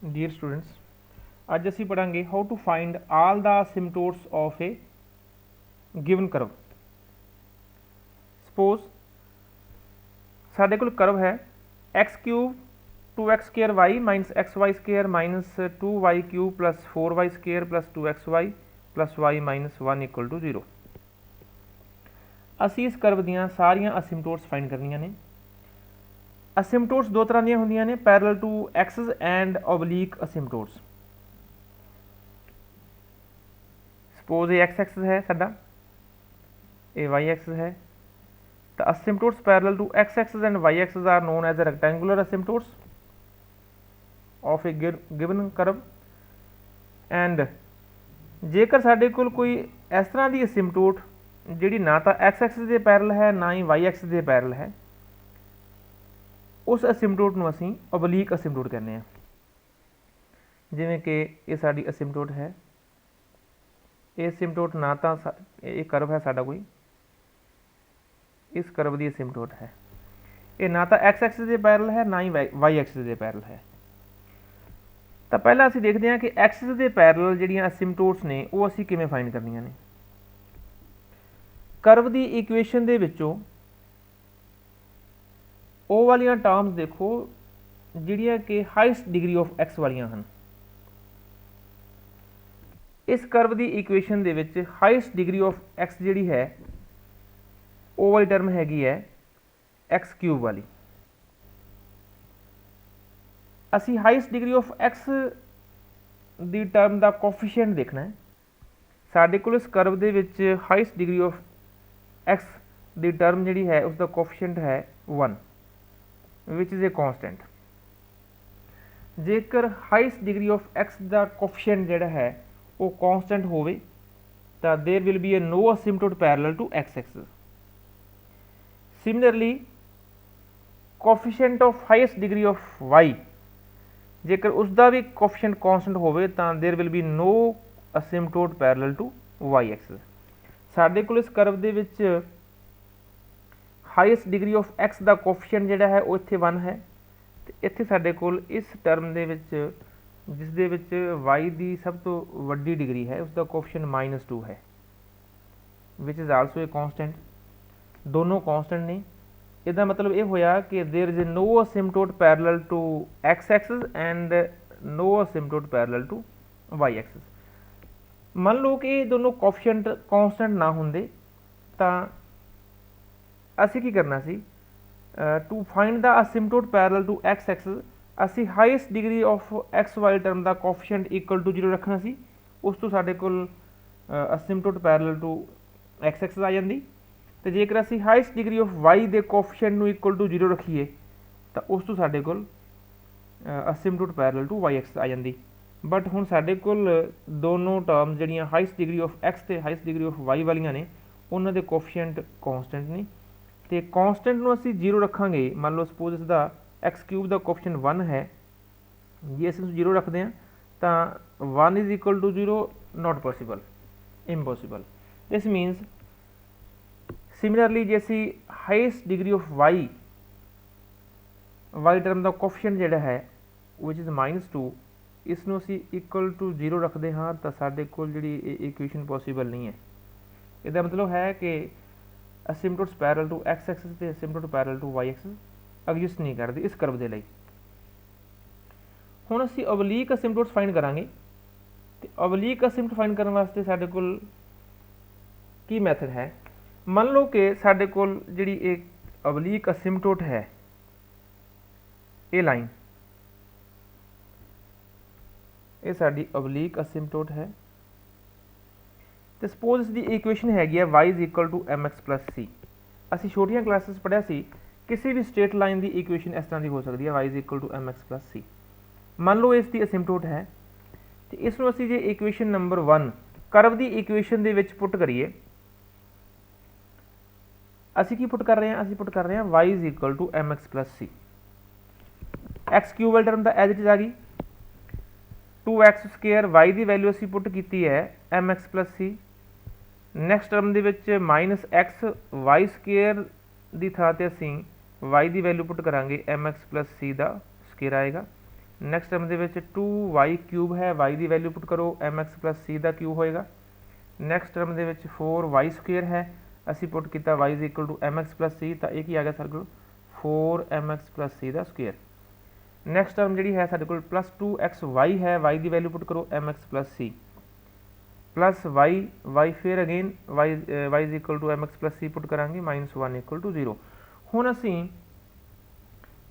Dear students, ਅੱਜ ਅਸੀਂ ਪੜਾਂਗੇ how to find all the asymptotes of a given curve. Suppose ਸਾਡੇ ਕੋਲ curve ਹੈ x cube 2x square y minus xy square minus 2y cube plus 4y square plus 2xy plus y minus 1 equal to 0. ਅਸੀਂ ਇਸ curve ਦੀਆਂ ਸਾਰੀਆਂ asymptotes find ਕਰਨੀਆਂ ਨੇ। asymptotes ਦੋ ਤਰ੍ਹਾਂ ਦੀਆਂ ਹੁੰਦੀਆਂ ਨੇ, parallel to axes and oblique asymptotes. suppose ये x axis है साडा, ये y axis है, the asymptotes parallel to x axis and y axis are known as the rectangular asymptotes of a given curve. and जेकर साडे कोल कोई इस तरह की asymptote जिहड़ी ना तो x axis के पैरल है ना ही y axis के पैरल है, उस asymptote नूं असीं oblique asymptote कहने हैं। जिवें कि ये साडी asymptote है, ये asymptote ना तो ये कर्व है साडा कोई, इस कर्व की asymptote है, ये ना तो x एक्सिस के पैरल है ना ही y एक्सिस के पैरल है। तो पहला असीं देखते हैं कि एक्सिस के पैरल जिहड़ियां asymptotes ने वो असीं किवें फाइंड करनियां ने। कर्व की इक्वेशन दे विचों ओ वालियां टर्म्स देखो जिहड़ियां कि हाईएस्ट डिग्री ऑफ एक्स वालियां हन। इस कर्व की इक्वेशन दे विच हाईएस्ट डिग्री ऑफ एक्स जिहड़ी है ओ वाली टर्म हैगी है एक्स क्यूब वाली। असी हाईएस्ट डिग्री ऑफ एक्स दी टर्म का कोफिशिएंट देखना है। साडे कोल इस कर्व दे विच हाईएस्ट डिग्री ऑफ एक्स दी टर्म जिहड़ी है उसका कोफिशिएंट है 1 विच इज़ ए कॉन्स्टेंट। जेकर हाईएस्ट डिग्री ऑफ एक्स का कोफिशिएंट जिहड़ा है वो कॉन्स्टेंट होवे तो there will be a no asymptote parallel to x axis. Similarly coefficient of highest degree of y जेकर उसका भी कोफिशिएंट कॉन्स्टेंट होवे तो there will be no asymptote parallel to Y axis. साडे कोल इस कर्व दे विच हाईएस्ट डिग्री ऑफ एक्स का कोफिशिएंट जिहड़ा है वो इत्थे 1 है, ते इत्थे साडे कोल इस टर्म दे विच जिस दे विच वाई की सब तो वड्डी डिग्री है उसका कोफिशिएंट -2 है which is also a constant. दोनों कॉन्स्टेंट ने, इसका मतलब ये होया कि there is no asymptote parallel to x axis and no asymptote parallel to Y axis. मान लो कि दोनों कोफिशिएंट कॉन्स्टेंट ना होंदे तो असी की करना सी, to find the asymptote parallel to x axis असी हाईएस्ट डिग्री ऑफ एक्स वाली टर्म का कोफिशिएंट इक्वल टू 0 रखना सी। उस तो साडे कोल asymptote parallel to x axis आ जाती। तो जेकर असी हाईएस्ट डिग्री ऑफ वाई के कोफिशिएंट नूं इक्वल टू 0 रखीए तो उस तो साडे कोल asymptote parallel to Y axis आ जाती। बट हुण साडे कोल दोनों टर्म जिहड़ियां हाईएस्ट डिग्री ऑफ एक्स ते हाईएस्ट डिग्री ऑफ वाई वालियां ने उन्हां दे कोफिशिएंट कॉन्स्टेंट ने, तो कॉन्स्टेंट नूं असीं 0 रखांगे। मान लो सपोज इसका एक्स क्यूब का कोफिशिएंट 1 है, जे असीं 0 रखते हैं तो 1 is equal to 0 not possible, impossible. This means similarly जे असीं highest degree of Y term का कोफिशिएंट जिहड़ा है विच इज़ -2 इसनूं असीं इक्वल टू 0 रखते हाँ तो साडे कोल जिहड़ी इक्वेशन पॉसिबल नहीं है। इसका मतलब है कि asymptotes parallel to x axis ते asymptote parallel to Y axis exist नहीं करती इस कर्व के लिए। हुण असीं oblique asymptotes फाइंड करांगे। तो oblique asymptote फाइंड करने वास्ते साडे कोल की मैथड है। मान लो कि साडे कोल जिहड़ी एक oblique asymptote है, ये लाइन ये साडी oblique asymptote है। तो सपोज इसकी इक्वेशन हैगी है y is equal to mx plus सी। असी छोटिया क्लासिस पढ़िया सी किसी भी स्ट्रेट लाइन की इक्वेशन इस तरह की हो सकती है y is equal to mx plus सी। मान लो इसकी asymptote है तो इसनों असी जे इक्वेशन नंबर 1 कर्व की इक्वेशन दे विच पुट करिए, असी की पुट कर रहे हैं, असी पुट कर रहे हैं y is equal to mx plus c. X cube वाली टर्म तो एज इट इज आ गई 2x स्केयर, y की वैल्यू असी पुट की है mx plus c. Next term के -x वाई स्केयर की थां ते असीं y की वैल्यू पुट करांगे mx प्लस सी का स्केयर आएगा। ਨੈਕਸਟ ਟਰਮ ਦੇ ਵਿੱਚ 2y ਕਿਊਬ ਹੈ, y ਦੀ ਵੈਲਿਊ ਪੁੱਟ ਕਰੋ, mx ਪਲੱਸ c ਦਾ ਕਿਊਬ ਹੋਏਗਾ। ਨੈਕਸਟ ਟਰਮ ਦੇ ਵਿੱਚ 4y ਸਕੁਏਅਰ ਹੈ, ਅਸੀਂ ਪੁੱਟ ਕੀਤਾ y is equal to mx plus c, ਤਾਂ ਇਹ ਕੀ ਆ ਗਿਆ ਸਾਡੇ ਕੋਲ 4mx ਪਲੱਸ c ਦਾ ਸਕੁਏਅਰ। ਨੈਕਸਟ ਟਰਮ ਜਿਹੜੀ ਹੈ ਸਾਡੇ ਕੋਲ ਪਲੱਸ 2xy ਹੈ, y ਦੀ ਵੈਲਿਊ ਪੁੱਟ ਕਰੋ mx plus c plus y ਫਿਰ again y is equal to mx plus c put ਕਰਾਂਗੇ, -1 ਇਕੁਅਲ ਟੂ 0। ਹੁਣ ਅਸੀਂ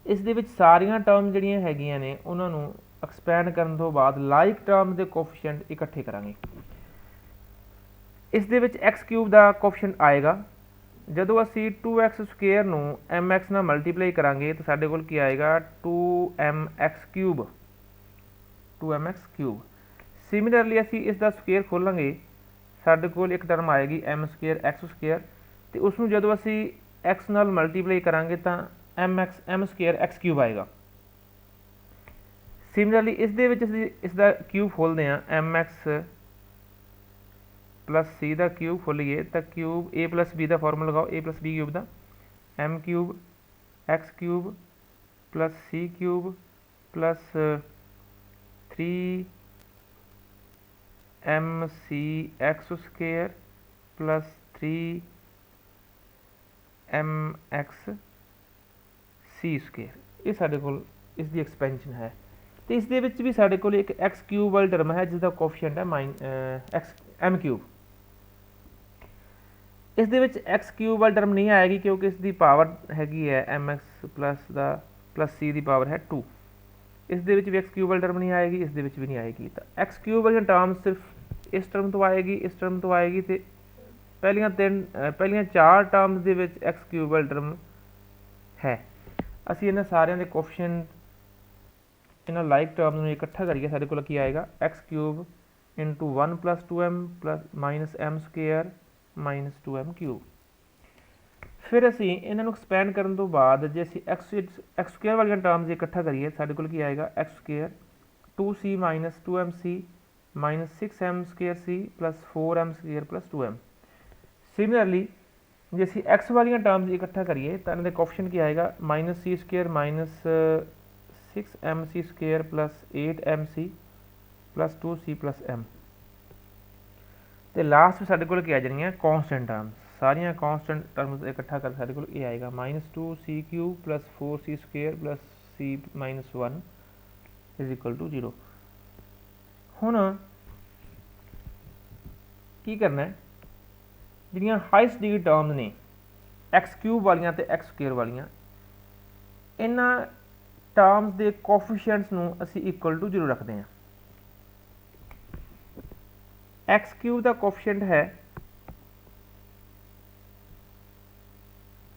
ਇਸ ਦੇ ਵਿੱਚ ਸਾਰੀਆਂ ਟਰਮ ਜਿਹੜੀਆਂ ਹੈਗੀਆਂ ਨੇ ਉਹਨਾਂ ਨੂੰ ਐਕਸਪੈਂਡ ਕਰਨ ਤੋਂ ਬਾਅਦ ਲਾਈਕ ਟਰਮ ਦੇ ਕੋਫੀਸ਼ੀਐਂਟ ਇਕੱਠੇ ਕਰਾਂਗੇ। ਇਸ ਦੇ ਵਿੱਚ x ਕਿਊਬ ਦਾ ਕੋਫੀਸ਼ੀਐਂਟ ਆਏਗਾ, ਜਦੋਂ ਅਸੀਂ 2x ਸਕੁਏਅਰ ਨੂੰ mx ਨਾਲ ਮਲਟੀਪਲਾਈ ਕਰਾਂਗੇ ਤਾਂ ਸਾਡੇ ਕੋਲ ਕੀ ਆਏਗਾ 2mx ਕਿਊਬ। ਸਿਮਿਲਰਲੀ ਅਸੀਂ ਇਸ ਦਾ ਸਕੁਏਅਰ ਖੋਲਾਂਗੇ, ਸਾਡੇ ਕੋਲ ਇੱਕ ਟਰਮ ਆਏਗੀ m ਸਕੁਏਅਰ x ਸਕੁਏਅਰ, ਤੇ ਉਸ ਨੂੰ ਜਦੋਂ ਅਸੀਂ x ਨਾਲ ਮਲਟੀਪਲਾਈ ਕਰਾਂਗੇ ਤਾਂ m ਸਕੁਏਅਰ x ਕਿਊਬ ਆਏਗਾ। ਸਿਮਿਲਰਲੀ ਇਸ ਦੇ ਵਿੱਚ ਅਸੀਂ ਇਸ ਦਾ ਕਿਊਬ ਖੋਲਦੇ ਹਾਂ, mx ਪਲੱਸ c ਦਾ ਕਿਊਬ ਖੋਲੀਏ ਤਾਂ cube a plus b the formula ਲਗਾਓ, a plus b cube the m cube x cube plus c cube plus 3mc x square plus 3mx c square. ਇਹ ਸਾਡੇ ਕੋਲ ਇਸ ਦੀ expansion ਹੈ, ਤੇ ਇਸ ਦੇ ਵਿੱਚ ਵੀ ਸਾਡੇ ਕੋਲ ਇੱਕ x ਕਿਊਬ ਵਾਲੀ ਟਰਮ ਹੈ ਜਿਸ ਦਾ ਕੋਫੀਸ਼ੀਐਂਟ ਹੈ m ਕਿਊਬ। ਇਸ ਦੇ ਵਿੱਚ x ਕਿਊਬ ਵਾਲੀ ਟਰਮ ਨਹੀਂ ਆਏਗੀ ਕਿਉਂਕਿ ਇਸ ਦੀ ਪਾਵਰ ਹੈਗੀ ਹੈ mx ਪਲੱਸ ਦਾ ਪਲੱਸ c ਦੀ ਪਾਵਰ ਹੈ 2। ਇਸ ਦੇ ਵਿੱਚ ਵੀ x ਕਿਊਬ ਵਾਲੀ ਟਰਮ ਨਹੀਂ ਆਏਗੀ, ਇਸ ਦੇ ਵਿੱਚ ਵੀ ਨਹੀਂ ਆਏਗੀ। ਤਾਂ x ਕਿਊਬ ਵਾਲੀਆਂ ਟਰਮ ਸਿਰਫ ਇਸ ਟਰਮ ਤੋਂ ਆਏਗੀ, ਇਸ ਟਰਮ ਤੋਂ ਆਏਗੀ, ਤੇ ਪਹਿਲੀਆਂ 4 ਟਰਮਸ ਦੇ ਵਿੱਚ x ਕਿਊਬ ਵਾਲੀ ਟਰਮ ਹੈ। ਅਸੀਂ ਇਹਨਾਂ ਸਾਰਿਆਂ ਦੇ ਕੋਫੀਸ਼ੀਐਂਟ ਇਹਨਾਂ ਲਾਈਕ ਟਰਮ ਨੂੰ ਇਕੱਠਾ ਕਰੀਏ, ਸਾਡੇ ਕੋਲ ਕੀ ਆਏਗਾ x cube into 1 plus 2m plus minus m square minus 2m cube. ਫਿਰ ਅਸੀਂ ਇਹਨਾਂ ਨੂੰ ਐਕਸਪੈਂਡ ਕਰਨ ਤੋਂ ਬਾਅਦ ਜੇ ਅਸੀਂ x ਸਕੁਏਅਰ ਵਾਲੀਆਂ ਟਰਮਸ ਇਕੱਠਾ ਕਰੀਏ, ਸਾਡੇ ਕੋਲ ਕੀ ਆਏਗਾ x square 2c minus 2mc minus 6m square c plus 4m square plus 2m। Similarly ਜੇ ਅਸੀਂ x ਵਾਲੀਆਂ ਟਰਮਸ ਇਕੱਠਾ ਕਰੀਏ ਤਾਂ ਇਹਨਾਂ ਦੇ ਕੋਫੀਸ਼ੀਐਂਟ ਕੀ ਆਏਗਾ minus c square minus 6mc square plus 8mc plus 2c plus m। ਤੇ ਲਾਸਟ ਸਾਡੇ ਕੋਲ ਕੀ ਆ ਜਾਣੀਆਂ ਕੌਂਸਟੈਂਟ ਟਰਮਸ, ਸਾਰੀਆਂ ਕੌਂਸਟੈਂਟ ਟਰਮਸ ਇਕੱਠਾ ਕਰ ਸਾਡੇ ਕੋਲ ਇਹ ਆਏਗਾ -2c cube plus 4c square plus c minus 1 is equal to 0। ਹੁਣ ਕੀ ਕਰਨਾ ਹੈ, ਜਿਹੜੀਆਂ ਹਾਈਐਸਟ ਡਿਗਰੀ ਟਰਮਸ ਨੇ x ਕਿਊਬ ਵਾਲੀਆਂ ਤੇ x ਸਕੁਏਅਰ ਵਾਲੀਆਂ, ਇਹਨਾਂ ਟਰਮਸ ਦੇ ਕੋਫੀਸ਼ੀਐਂਟਸ ਨੂੰ ਅਸੀਂ ਇਕੁਅਲ ਟੂ 0 ਰੱਖਦੇ ਹਾਂ। x ਕਿਊਬ ਦਾ ਕੋਫੀਸ਼ੀਐਂਟ ਹੈ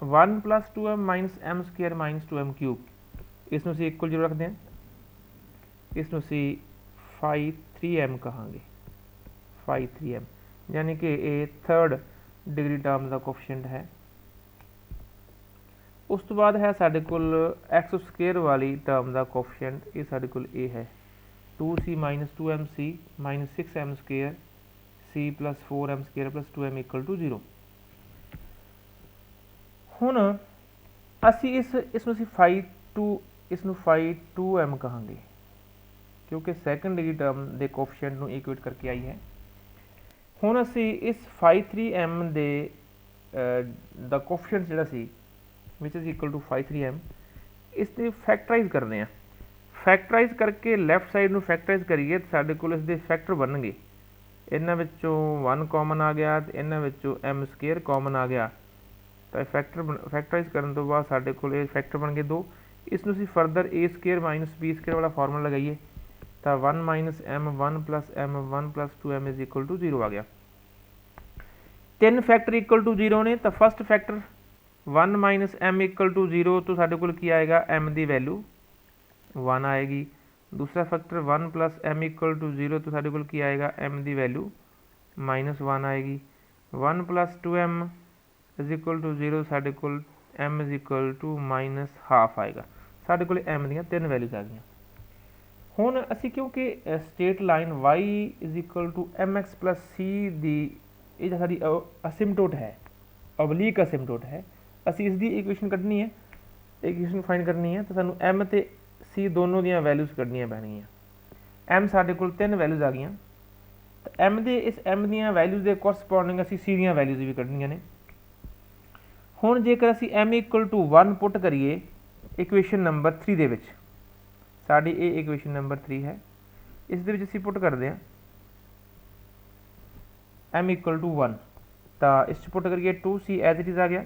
1 plus 2m minus m square minus 2m cube, ਇਸ ਨੂੰ ਅਸੀਂ ਇਕੁਅਲ 0 ਰੱਖਦੇ ਹਾਂ। ਇਸ ਨੂੰ ਅਸੀਂ 3m ਕਹਾਂਗੇ, 3m, ਯਾਨੀ ਕਿ ਇਹ 3rd ਡਿਗਰੀ ਟਰਮ ਦਾ ਕੋਫੀਸ਼ੀਐਂਟ ਹੈ। ਉਸ ਤੋਂ ਬਾਅਦ ਹੈ ਸਾਡੇ ਕੋਲ x ਸਕੁਏਅਰ ਵਾਲੀ ਟਰਮ ਦਾ ਕੋਫੀਸ਼ੀਐਂਟ, ਇਹ ਸਾਡੇ ਕੋਲ ਇਹ ਹੈ 2c minus 2mc minus 6m square c plus 4m square plus 2m equal to 0। ਹੁਣ ਅਸੀਂ ਇਸ ਨੂੰ ਅਸੀਂ 2m ਕਹਾਂਗੇ ਕਿਉਂਕਿ ਸੈਕੰਡ ਡਿਗਰੀ ਟਰਮ ਦੇ ਕੋਫੀਸ਼ੀਐਂਟ ਨੂੰ ਇਕੁਏਟ ਕਰਕੇ ਆਈ ਹੈ। ਹੁਣ ਅਸੀਂ ਇਸ 3m ਦਾ ਕੋਫੀਸ਼ੀਐਂਟ ਜਿਹੜਾ ਸੀ ਵਿਚ ਇਜ਼ ਇਕੁਅਲ ਟੂ 3m, ਇਸ ਤੇ ਫੈਕਟਰਾਈਜ਼ ਕਰਦੇ ਹਾਂ। ਫੈਕਟਰਾਈਜ਼ ਕਰਕੇ ਲੈਫਟ ਸਾਈਡ ਨੂੰ ਫੈਕਟਰਾਈਜ਼ ਕਰੀਏ ਤਾਂ ਸਾਡੇ ਕੋਲ ਇਸ ਦੇ ਫੈਕਟਰ ਬਣਨਗੇ, ਇਹਨਾਂ ਵਿੱਚੋਂ 1 ਕਾਮਨ ਆ ਗਿਆ ਤੇ ਇਹਨਾਂ ਵਿੱਚੋਂ m ਸਕੁਏਅਰ ਕਾਮਨ ਆ ਗਿਆ, ਤਾਂ ਫੈਕਟਰਾਈਜ਼ ਕਰਨ ਤੋਂ ਬਾਅਦ ਸਾਡੇ ਕੋਲ ਇਹ ਫੈਕਟਰ ਬਣ ਗਏ 2। ਇਸ ਨੂੰ ਅਸੀਂ further a square minus b square ਵਾਲਾ ਫਾਰਮੂਲਾ ਲਗਾਈਏ ਤਾਂ 1 minus m 1 plus m 1 plus 2m is equal to 0 ਆ ਗਿਆ। 3 ਫੈਕਟਰ ਇਕੁਅਲ ਟੂ 0 ਨੇ, ਤਾਂ first factor 1 minus m equal to 0 ਤੋਂ ਸਾਡੇ ਕੋਲ ਕੀ ਆਏਗਾ m ਦੀ ਵੈਲਿਊ 1 ਆਏਗੀ। ਦੂਸਰਾ factor 1 plus m equal to 0 ਤੋਂ ਸਾਡੇ ਕੋਲ ਕੀ ਆਏਗਾ m ਦੀ ਵੈਲਿਊ ਮਾਈਨਸ 1 ਆਏਗੀ। 1 plus 2m is equal to 0 ਸਾਡੇ ਕੋਲ m is equal to minus half ਆਏਗਾ। ਸਾਡੇ ਕੋਲ m ਦੀਆਂ 3 ਵੈਲਿਊਜ਼ ਆ ਗਈਆਂ। ਹੁਣ ਅਸੀਂ ਕਿਉਂਕਿ straight line y is equal to mx plus c ਦੀ ਇਹ ਸਾਡੀ ਅਸਿਮਟੋਟ ਹੈ, ਓਬਲੀਕ ਅਸਿਮਟੋਟ ਹੈ, ਅਸੀਂ ਇਸ ਦੀ ਇਕੁਏਸ਼ਨ ਕੱਢਣੀ ਹੈ, ਇਕੁਏਸ਼ਨ ਫਾਈਂਡ ਕਰਨੀ ਹੈ, ਤਾਂ ਸਾਨੂੰ m ਤੇ सी दोनों दियाँ वैल्यूज़ कढ़नियाँ पैणगियां। एम साडे कोल 3 वैल्यूज़ आ गईयां, तो एम दे इस एम दियाँ वैल्यूज़ के कोरसपोंडिंग असीं सी दियाँ वैल्यूज़ भी कढ़नियां ने। हुण जेकर असीं एम इक्वल टू 1 पुट करिए इक्वेशन नंबर 3 दे विच, साडी ये इक्वेशन नंबर 3 है, इस दे विच असीं पुट करदे हां एम इक्वल टू 1, तो इस पुट करिए 2c एज इट इज़ आ गया।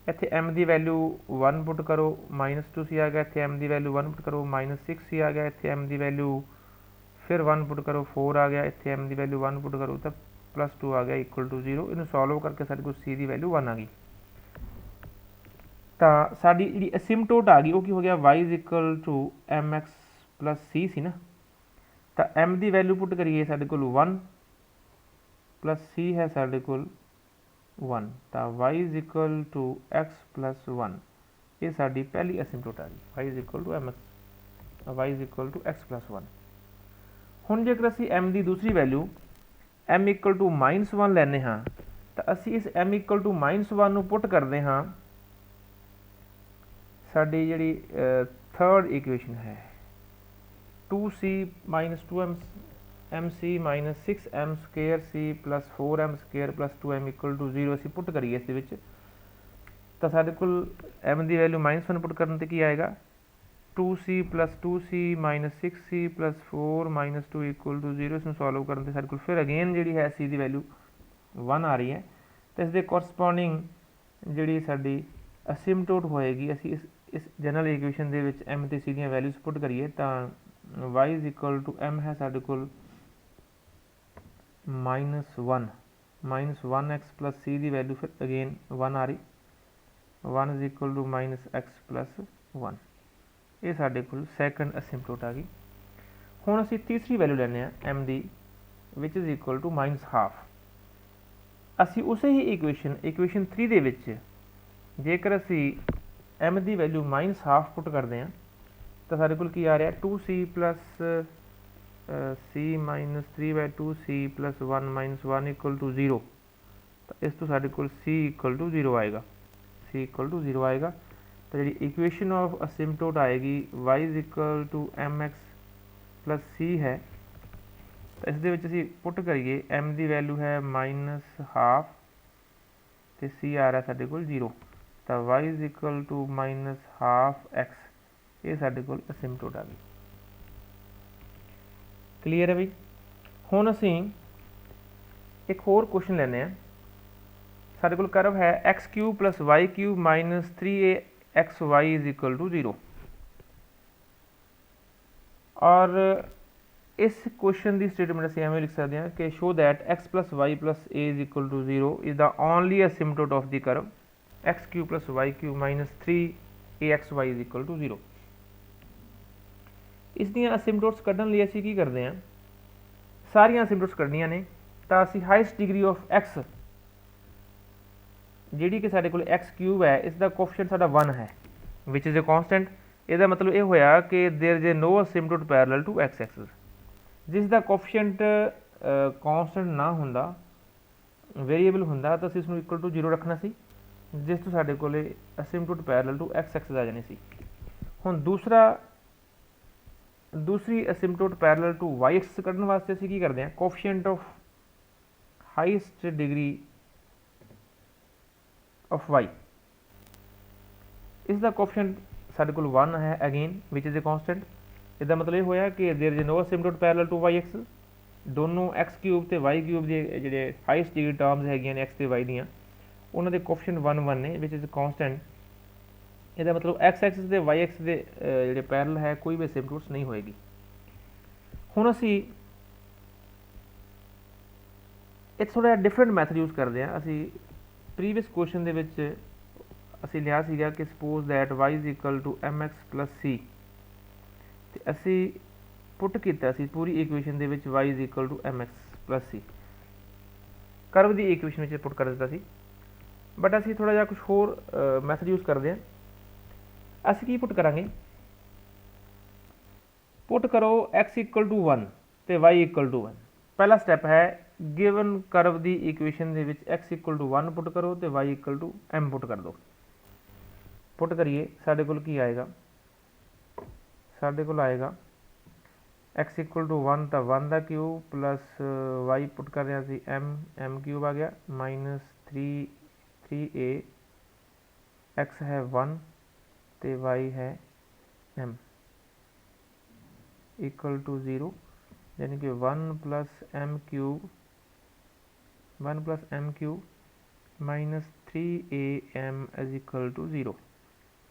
इत्थे एम की वैल्यू 1 पुट करो -2c आ गया। इत्थे एम की वैल्यू 1 पुट करो -6c आ गया। इत्थे एम की वैल्यू फिर 1 पुट करो 4 आ गया। इत्थे एम की वैल्यू 1 पुट करो तो +2 आ गया इक्वल टू 0। इन्हू सॉल्व करके साडे कोल सी की वैल्यू 1 आ गई। तो साडी जी असिमटोट आ गई वो की हो गया y is equal to mx + c c ना, तो m की वैल्यू पुट करिए साडे कोल 1 + c है साडे कोल 1, तो y is equal to x + 1, ये साडी पहली असिमटोट आ गई y is equal to mx, y is equal to x + 1। हुण जेकर असीं m की दूसरी वैल्यू m इक्वल टू -1 लैने हाँ, तो असीं इस m इक्वल टू -1 नूं पुट करते हाँ साडी जिहड़ी थर्ड इक्वेशन है 2c - 2m mc - 6m² c + 4m² + 2m equal to 0 असीं पुट करिए इस दे विच, तो साडे कोल m की वैल्यू -1 पुट करन ते की आएगा 2c + 2c - 6c + 4 - 2 equal to 0। इसमें सॉल्व करन ते साडे कोल फिर अगेन जिहड़ी है c की वैल्यू 1 आ रही है, तो इस दे कोरसपोंडिंग जिहड़ी साडी असिमटोट होएगी असीं इस जनरल इक्वेशन दे विच m ते c दी वैल्यूज़ पुट करिए, तो y is equal to m है साडे कोल -1 -1x + c की वैल्यू फिर अगेन 1 आ रही, 1 इज इक्वल टू -x + 1, ये साडे कोल सैकेंड असिमटोट आ गई। हुण असीं तीसरी वैल्यू लैने आ m की विच इज इक्वल टू -1/2। असीं उसे ही इक्वेशन 3 दे विच जेकर असीं m की वैल्यू -1/2 पुट करते हैं, तो साडे कोल की आ रहा 2c + c - 3/2c + 1 - 1 इक्वल टू 0, तो इस तो साडे कोल c इक्वल टू 0 आएगा, c इक्वल टू 0 आएगा। तो जी इक्वेशन ऑफ असिमटोट आएगी y is equal to mx + c है, तो इस दे विच असीं पुट करिए m की वैल्यू है -1/2 तो c आ रहा साडे कोल 0, तो y is equal to -1/2x, ये साडे कोल असिमटोट आ गई। क्लीयर है बई। हुण असीं एक होर क्वेश्चन लैने आ, साडे कोल कर्व है x³ + y³ - 3axy is equal to 0, और इस क्वेश्चन की स्टेटमेंट असीं एवें लिख सकते हैं कि show that x + y + a is equal to 0 is the only asymptote of the curve x³ + y³ - 3axy is equal to 0। इस दी असिमटोट्स कढ़न लई असीं की करते हैं, सारियां असिमटोट्स कढ़नियां ने, तो असीं हाईएस्ट डिग्री ऑफ x जिहड़ी कि साडे कोल x³ है, इसका कोफिशिएंट साडा 1 है विच इज़ ए कॉन्सटेंट। इसका मतलब ये होया कि there is a no asymptote parallel to x axis, जिसका कोफिशिएंट कॉन्सटेंट ना हुंदा वेरीएबल हुंदा तो असीं इसनूं इक्वल टू 0 रखना सी, जिस तो साडे कोल asymptote parallel to x axis आ जानी सी। हुण दूसरी asymptote parallel to y axis कढ़न वास्ते असीं की करदे हां, coefficient of highest degree of y, इसका कोफिशिएंट साडे कोल 1 है again which is a constant. इसका मतलब ये होया कि there is no asymptote parallel to y axis, दोनों x³ ते y³ ਦੇ ਜਿਹੜੇ हाईएस्ट डिग्री टर्म्स हैगियां ने x ਤੇ y ਦੀਆਂ, ਉਹਨਾਂ ਦੇ ਕੋਫੀਸ਼ੀਐਂਟ 1 ਨੇ ਵਿਚ ਇਜ਼ ਕੌਨਸਟੈਂਟ। ਇਹਦਾ ਮਤਲਬ x एक्सिस ਤੇ y एक्सिस ਦੇ ਜਿਹੜੇ ਪੈਰਲਲ ਹੈ ਕੋਈ ਵੀ ਅਸਿਮਟੋਟਸ ਨਹੀਂ ਹੋਏਗੀ। ਹੁਣ ਅਸੀਂ ਇਹ ਥੋੜਾ ਡਿਫਰੈਂਟ ਮੈਥਡ ਯੂਜ਼ ਕਰਦੇ ਹਾਂ। ਅਸੀਂ ਪ੍ਰੀਵੀਅਸ ਕੁਐਸਚਨ ਦੇ ਵਿੱਚ ਅਸੀਂ ਲਿਆ ਸੀਗਾ ਕਿ suppose that y is equal to mx + c, ਤੇ ਅਸੀਂ ਪੁੱਟ ਕੀਤਾ ਸੀ ਪੂਰੀ ਇਕੁਏਸ਼ਨ ਦੇ ਵਿੱਚ y is equal to mx + c, curve ਦੀ ਇਕੁਏਸ਼ਨ ਵਿੱਚ ਪੁੱਟ ਕਰ ਦਿੱਤਾ ਸੀ। ਬਟ ਅਸੀਂ ਥੋੜਾ ਜਿਹਾ ਕੁਝ ਹੋਰ ਮੈਥਡ ਯੂਜ਼ ਕਰਦੇ ਹਾਂ। ਅਸੀਂ ਕੀ ਪੁੱਟ ਕਰਾਂਗੇ, पुट करो x इक्वल टू 1 तो y इक्वल टू 1। पहला स्टैप है गिवन कर्व की इक्वेशन के विच x इक्वल टू 1 पुट करो तो y equal to m put कर दो। पुट करिए साढ़े कोल की आएगा, साढ़े को आएगा x इक्वल टू 1 तो 1 का क्यूब प्लस y पुट कर रहे सी m क्यूब आ गया माइनस 3a x है 1 तो y है m इक्वल टू 0, यानी कि 1 plus m cube minus 3am is equal to 0।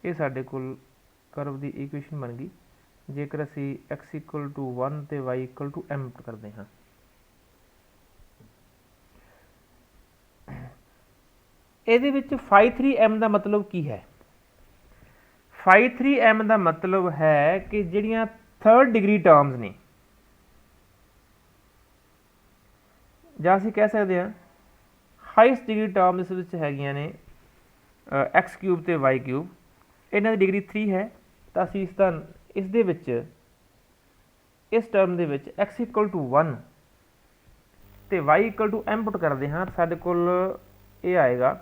ये साढ़े कोल करव की इक्वेशन बन गई जेकर असी x इक्वल टू 1 तो y इक्वल टू m करते हाँ। ये फाई 3m का मतलब की है? फाई 3m का मतलब है कि जिहड़ियां थर्ड डिग्री टर्म्स ने, जां असीं कह सकते हैं हाईएस्ट डिग्री टर्म इस विच हैगियां ने एक्स क्यूब तो वाई क्यूब, इन्हां दी डिग्री 3 है तो असीं इस दे विच इस टर्म दे विच एक्स इक्वल टू 1 तो y equal to m put करते हाँ, साडे कोल ये आएगा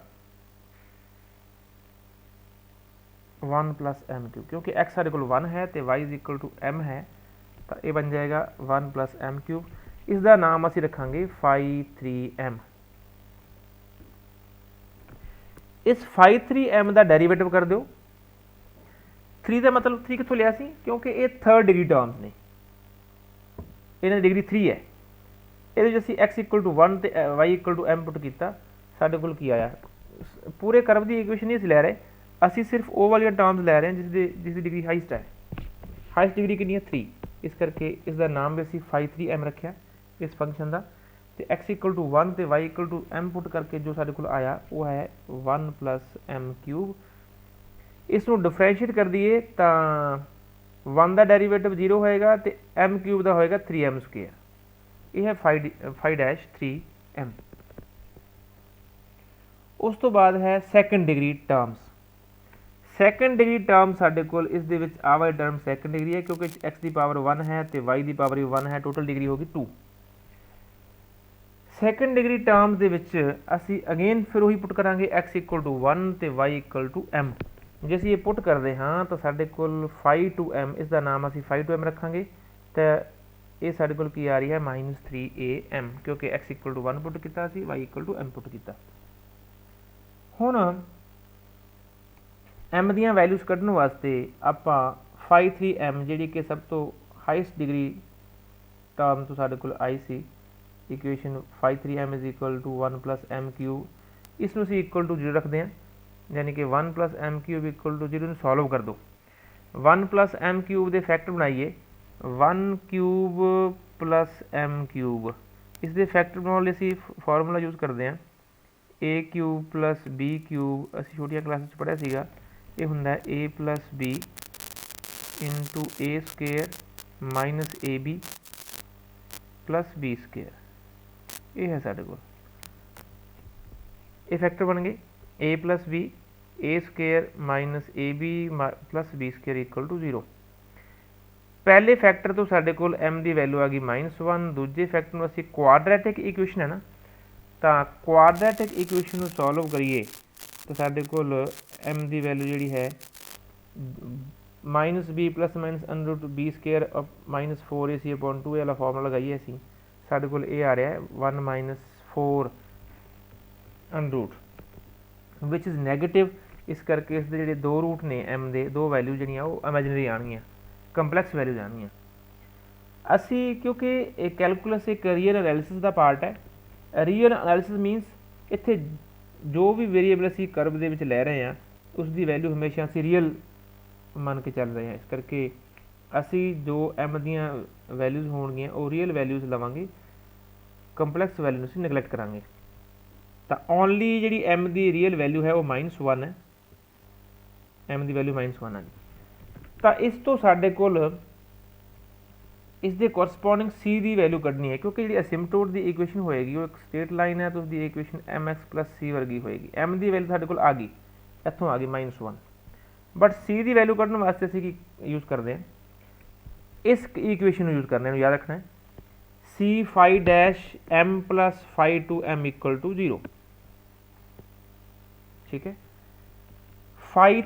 1 प्लस m क्यूब, क्योंकि x साडे कोल 1 है तो y is equal to m है, तो ये बन जाएगा 1 प्लस m क्यूब। इसका नाम असीं रखांगे फाई 3m। इस फाई 3m का डेरीवेटिव कर दो। 3 का मतलब 3 कितों लिया सी, क्योंकि ये थर्ड डिग्री टर्म्स ने, इन्हां दी डिग्री 3 है। ये असीं x इक्वल टू 1 तो y equal to m put किया, साडे कोल की आया, पूरे करव की इक्वेशन नहीं लै रहे, असीं सिर्फ वो वाली टर्म्स लै रहे हैं जिसकी डिग्री हाईएस्ट है। हाईएस्ट डिग्री कितनी है 3, इस करके इसका नाम भी असीं फाई 3m रखा इस फंक्शन का। तो x इक्वल टू 1 तो y equal to m put करके जो साडे कोल आया वो है 1 प्लस m क्यूब। इसनों डिफरेंशिएट कर दिए तो 1 का डेरीवेटिव 0 होएगा तो m क्यूब का होएगा 3m स्क्वेयर। यह है फाई डैश 3m। उस तो बाद है second degree terms. Second degree term साडे कोल इस दे विच आ वाली टर्म सैकेंड डिग्री है, क्योंकि x की पावर 1 है तो y की पावर भी 1 है, टोटल डिग्री होगी 2। सैकेंड डिग्री टर्म्स दे विच असी अगेन फिर वही पुट करांगे x इक्वल टू 1 तो y इक्वल टू m। जे असीं ये पुट करते हाँ तो साडे कोल फाई 2m, इसका नाम असीं फाई 2m रखांगे, तो ये साडे कोल की आ रही है माइनस 3am, क्योंकि x इक्वल टू 1 पुट किया, y equal to m put किया। हुण m दियां वैल्यूज़ कढण वास्ते आपां फाई 3m जिहड़ी कि सब तो हाईएस्ट डिग्री टर्म तो साडे कोल आई सी equation phi 3m is equal to 1 plus m cube, इसनूं असीं इक्वल टू 0 रखते हैं, यानी कि 1 plus m cube equal to 0 solve कर दो। 1 प्लस m क्यूब के फैक्टर बनाइए, 1 क्यूब प्लस m क्यूब, इसके फैक्टर बनाने असीं फॉर्मूला यूज़ करते हैं a cube plus b cube. असीं छोटियां क्लास पढ़िया सीगा, ये हुंदा a plus b into a square minus ab plus b square. ये है साढ़े को, ये फैक्टर बन गए a plus b, a square minus a b plus b square equal to 0। पहले फैक्टर तो साढ़े को m की वैल्यू आ गई -1, दूजे फैक्टर में असीं क्वाड्रैटिक इक्वेशन है ना, तो क्वाड्रैटिक इक्वेशन सॉल्व करिए तो साढ़े को m की वैल्यू जी है -b plus minus under b square -4ac/2 वाला फॉर्मूला लगाइए असीं, साढ़े को आ रहा है 1 - 4 अंडर विच इज़ नैगेटिव। इस करके इसके जोड़े दो रूट ने m के, दो वैल्यू जी इमेजिनरी आनियाँ, कंपलैक्स वैल्यूज आनियाँ। असी क्योंकि कैलकुलस एक रियल एनालिसिस का पार्ट है, रियल एनालिसिस मीनस इत्थे जो भी वेरीएबल असी कर्व दे विच लै रहे हैं उसकी वैल्यू हमेशा असी रियल मन के चल रहे हैं, इस करके असी जो m दियाँ वैल्यूज़ होणगियां वो रियल वैल्यूज़ लवांगे, कंपलैक्स वैल्यू असी निगलैक्ट करांगे। तो ओनली जी m की रियल वैल्यू है वो -1 है, m की वैल्यू -1 है। तो इस तो साढ़े कोल इसके कोरसपोंडिंग c की वैल्यू कढ़नी है, क्योंकि जी असिम्पटोट की इक्वेशन होएगी वो एक स्ट्रेट लाइन है, तो उसकी इक्वेशन mx प्लस c वर्गी होएगी। m की वैल्यू साढ़े कोल आ गई, इतों आ गई -1, बट c की वैल्यू कढ़ने वास्ते असीं की यूज़ करते हैं, इस इक्वेशन यूज़ करने याद रखना है, c phi dash m plus phi 2m equal to 0। ठीक है, फाई